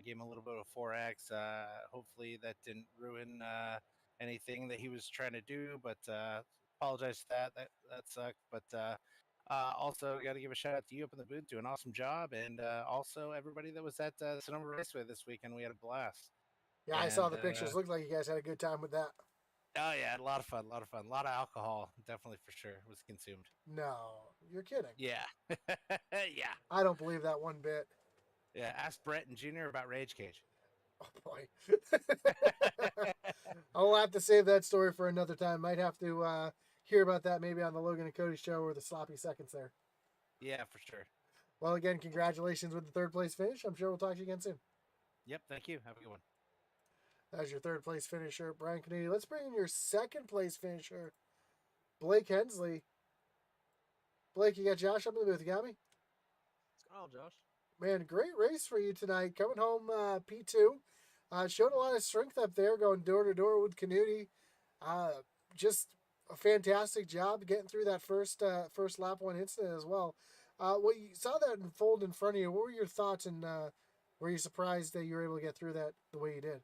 Gave him a little bit of 4X. Hopefully that didn't ruin anything that he was trying to do, but apologize for that. That sucked. But also got to give a shout out to you up in the booth, doing an awesome job, and also everybody that was at Sonoma Raceway this weekend. We had a blast. Yeah, I saw And the pictures. Looked like you guys had a good time with that. oh yeah, a lot of fun, a lot of fun, a lot of alcohol, definitely for sure was consumed. No, you're kidding. Yeah, yeah. I don't believe that one bit. Yeah, ask Brett and Junior about Rage Cage. Oh boy. I'll have to save that story for another time. Might have to hear about that maybe on the Logan and Cody show or the sloppy seconds there. Yeah, for sure. Well, again, congratulations with the third place finish. I'm sure we'll talk to you again soon. Yep, thank you. Have a good one. As your third place finisher, Brian Kennedy. Let's bring in your second place finisher, Blake Hensley. Blake, you got Josh up in the booth. You got me? What's going on, Josh? Man, great race for you tonight. Coming home P2. Showed a lot of strength up there going door to door with Canuti. Just a fantastic job getting through that first lap one incident as well. What you saw that unfold in front of you, what were your thoughts, and were you surprised that you were able to get through that the way you did?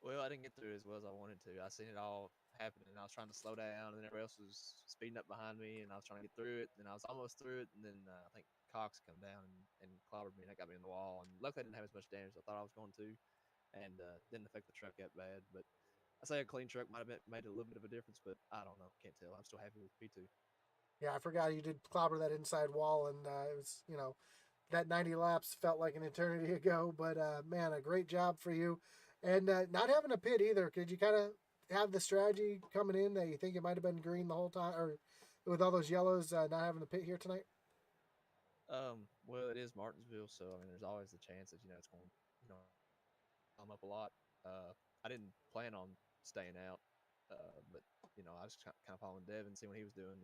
Well, I didn't get through it as well as I wanted to. I seen it all happening, and I was trying to slow down, and then everybody else was speeding up behind me, and I was trying to get through it, and I was almost through it, and then I think Cox come down and clobbered me, and that got me in the wall. And luckily, I didn't have as much damage as I thought I was going to, and didn't affect the truck that bad. But I say a clean truck might have made a little bit of a difference, but I don't know, can't tell. I'm still happy with P2. Yeah, I forgot you did clobber that inside wall, and it was, that 90 laps felt like an eternity ago. But man, a great job for you. And not having a pit either. Could you kind of have the strategy coming in that you think it might have been green the whole time, or with all those yellows, not having the pit here tonight? Well, it is Martinsville, so I mean, there's always the chance that it's going to come up a lot. I didn't plan on staying out, but I was kind of following Devin, see what he was doing.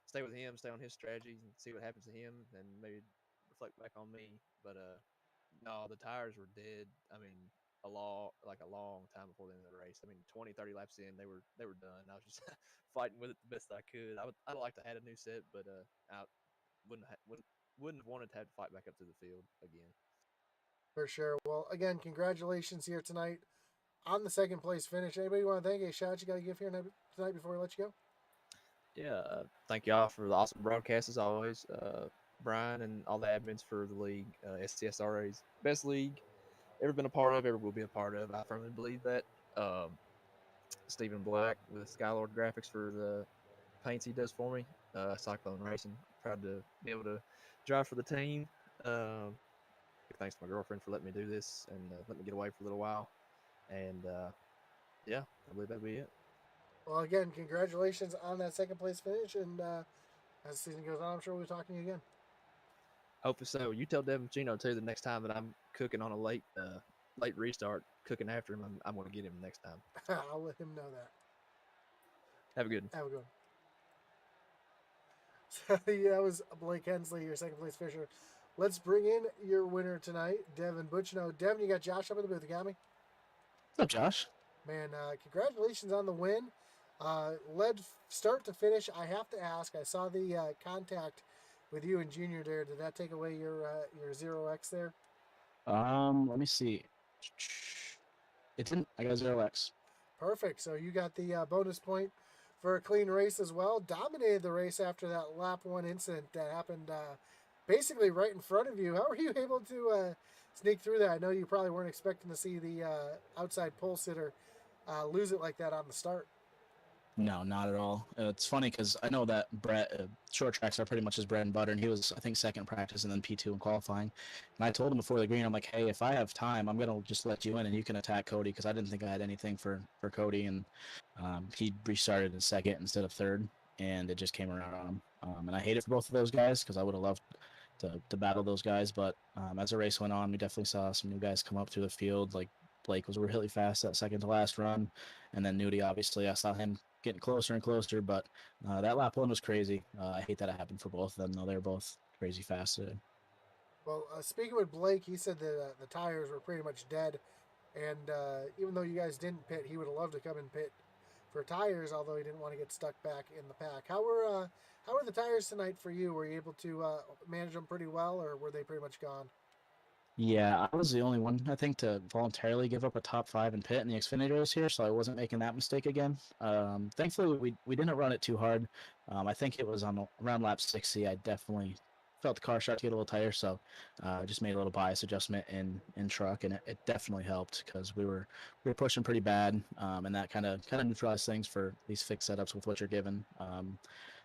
Stay with him, stay on his strategies, and see what happens to him, and maybe reflect back on me. But no, the tires were dead. I mean, a long time before the end of the race. I mean, 20, 30 laps in, they were done. I was just fighting with it the best I could. I'd like to add a new set, but I wouldn't have wanted to have to fight back up to the field again. For sure. Well, again, congratulations here tonight on the second place finish. Anybody want to thank a shout you got to give here tonight before we let you go? Yeah, thank y'all for the awesome broadcast as always. Brian and all the admins for the league. SCSRA's best league ever been a part of, ever will be a part of. I firmly believe that. Stephen Black with Skylord Graphics for the paints he does for me. Cyclone Racing, proud to be able to drive for the team. Thanks to my girlfriend for letting me do this and let me get away for a little while. And yeah, I believe that'll be it. Well, again, congratulations on that second place finish. And as the season goes on, I'm sure we'll be talking to you again. Hopefully so. You tell Devin Chino too the next time that I'm cooking on a late restart, cooking after him, I'm going to get him next time. I'll let him know that. Have a good one. Have a good one. So, yeah, that was Blake Hensley, your second place finisher. Let's bring in your winner tonight, Devin Butchino. Devin, you got Josh up in the booth. You got me? What's up, Josh? Man, congratulations on the win. Led start to finish. I have to ask, I saw the contact with you and Junior there. Did that take away your 0x there? Let me see. It didn't. I got 0x. Perfect. So you got the bonus point for a clean race as well. Dominated the race after that lap one incident that happened basically right in front of you. How were you able to sneak through that? I know you probably weren't expecting to see the outside pole sitter lose it like that on the start. No, not at all. It's funny because I know that Brett, short tracks are pretty much his bread and butter, and he was, I think, second practice and then P2 in qualifying. And I told him before the green, I'm like, hey, if I have time, I'm going to just let you in and you can attack Cody, because I didn't think I had anything for Cody. And he restarted in second instead of third, and it just came around on him. And I hate it for both of those guys because I would have loved to battle those guys. But as the race went on, we definitely saw some new guys come up through the field. Like Blake was really fast that second to last run, and then Nudie, obviously, I saw him getting closer and closer. But that lap one was crazy. I hate that it happened for both of them, though. They're both crazy fast today. Well, speaking with Blake, he said that the tires were pretty much dead, and even though you guys didn't pit, he would have loved to come and pit for tires, although he didn't want to get stuck back in the pack. How were the tires tonight for you? Were you able to manage them pretty well, or were they pretty much gone? Yeah, I was the only one, I think, to voluntarily give up a top 5 and pit in the Xfinity race here, so I wasn't making that mistake again. Thankfully, we didn't run it too hard. I think it was on around lap 60. I definitely felt the car start to get a little tighter, so I just made a little bias adjustment in truck, and it definitely helped because we were pushing pretty bad, and that kind of neutralized things for these fixed setups with what you're given.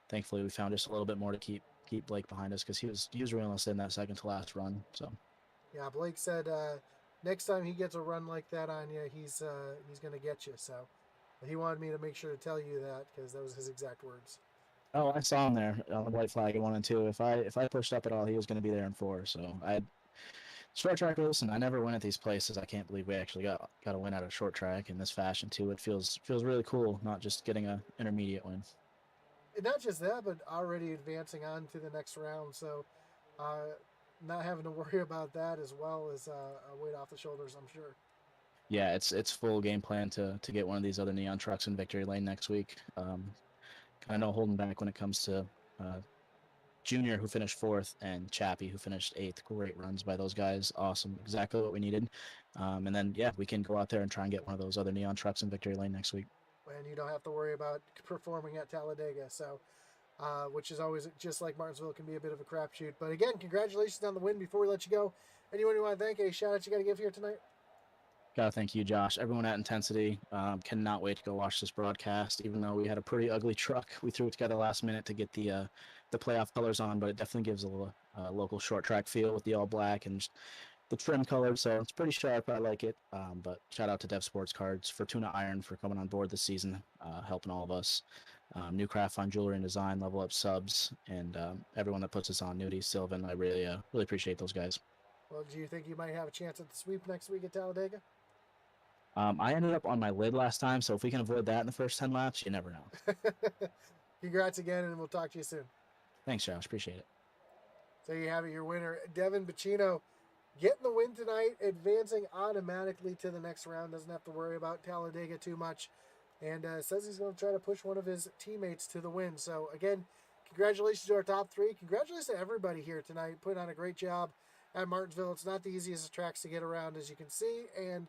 Thankfully, we found just a little bit more to keep Blake behind us because he was reeling us in that second to last run. So. Yeah, Blake said next time he gets a run like that on you, he's going to get you. So he wanted me to make sure to tell you that because that was his exact words. Oh, I saw him there on the white flag in 1 and 2. If I pushed up at all, he was going to be there in 4. So I short track race, and I never win at these places. I can't believe we actually got a win out of short track in this fashion too. It feels really cool, not just getting a intermediate win. And not just that, but already advancing on to the next round. So not having to worry about that as well as a weight off the shoulders, I'm sure. Yeah, it's full game plan to get one of these other neon trucks in victory lane next week. Kind of no holding back when it comes to Junior, who finished 4th, and Chappie, who finished 8th. Great runs by those guys. Awesome. Exactly what we needed. And then, yeah, we can go out there and try and get one of those other neon trucks in victory lane next week. And you don't have to worry about performing at Talladega. So, which is always, just like Martinsville, can be a bit of a crapshoot. But again, congratulations on the win. Before we let you go, anyone you want to thank, any shout outs you got to give here tonight? Gotta thank you, Josh. Everyone at Intensity, cannot wait to go watch this broadcast. Even though we had a pretty ugly truck, we threw it together last minute to get the playoff colors on, but it definitely gives a little local short track feel with the all black and the trim colors. So it's pretty sharp. I like it. But shout out to Dev Sports Cards, Fortuna Iron for coming on board this season, helping all of us. New Craft Fine Jewelry and Design, Level Up Subs, and everyone that puts us on, Nudie, Sylvan. I really appreciate those guys. Well, do you think you might have a chance at the sweep next week at Talladega? I ended up on my lid last time, so if we can avoid that in the first 10 laps, you never know. Congrats again, and we'll talk to you soon. Thanks, Josh. Appreciate it. So you have it, your winner, Devin Bacino, getting the win tonight, advancing automatically to the next round. Doesn't have to worry about Talladega too much, and says he's going to try to push one of his teammates to the win. So again, congratulations to our top 3. Congratulations to everybody here tonight. Putting on a great job at Martinsville. It's not the easiest of tracks to get around, as you can see, and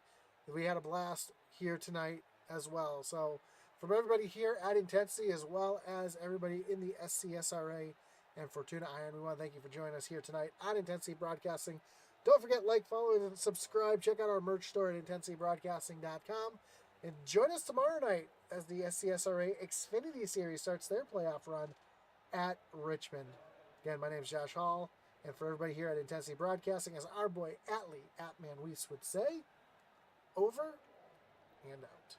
we had a blast here tonight as well. So from everybody here at Intensity, as well as everybody in the SCSRA and Fortuna Iron, we want to thank you for joining us here tonight on Intensity Broadcasting. Don't forget, like, follow, and subscribe. Check out our merch store at IntensityBroadcasting.com. And join us tomorrow night as the SCSRA Xfinity Series starts their playoff run at Richmond. Again, my name is Josh Hall, and for everybody here at Intensity Broadcasting, as our boy Atlee, Atman Weiss would say, over and out.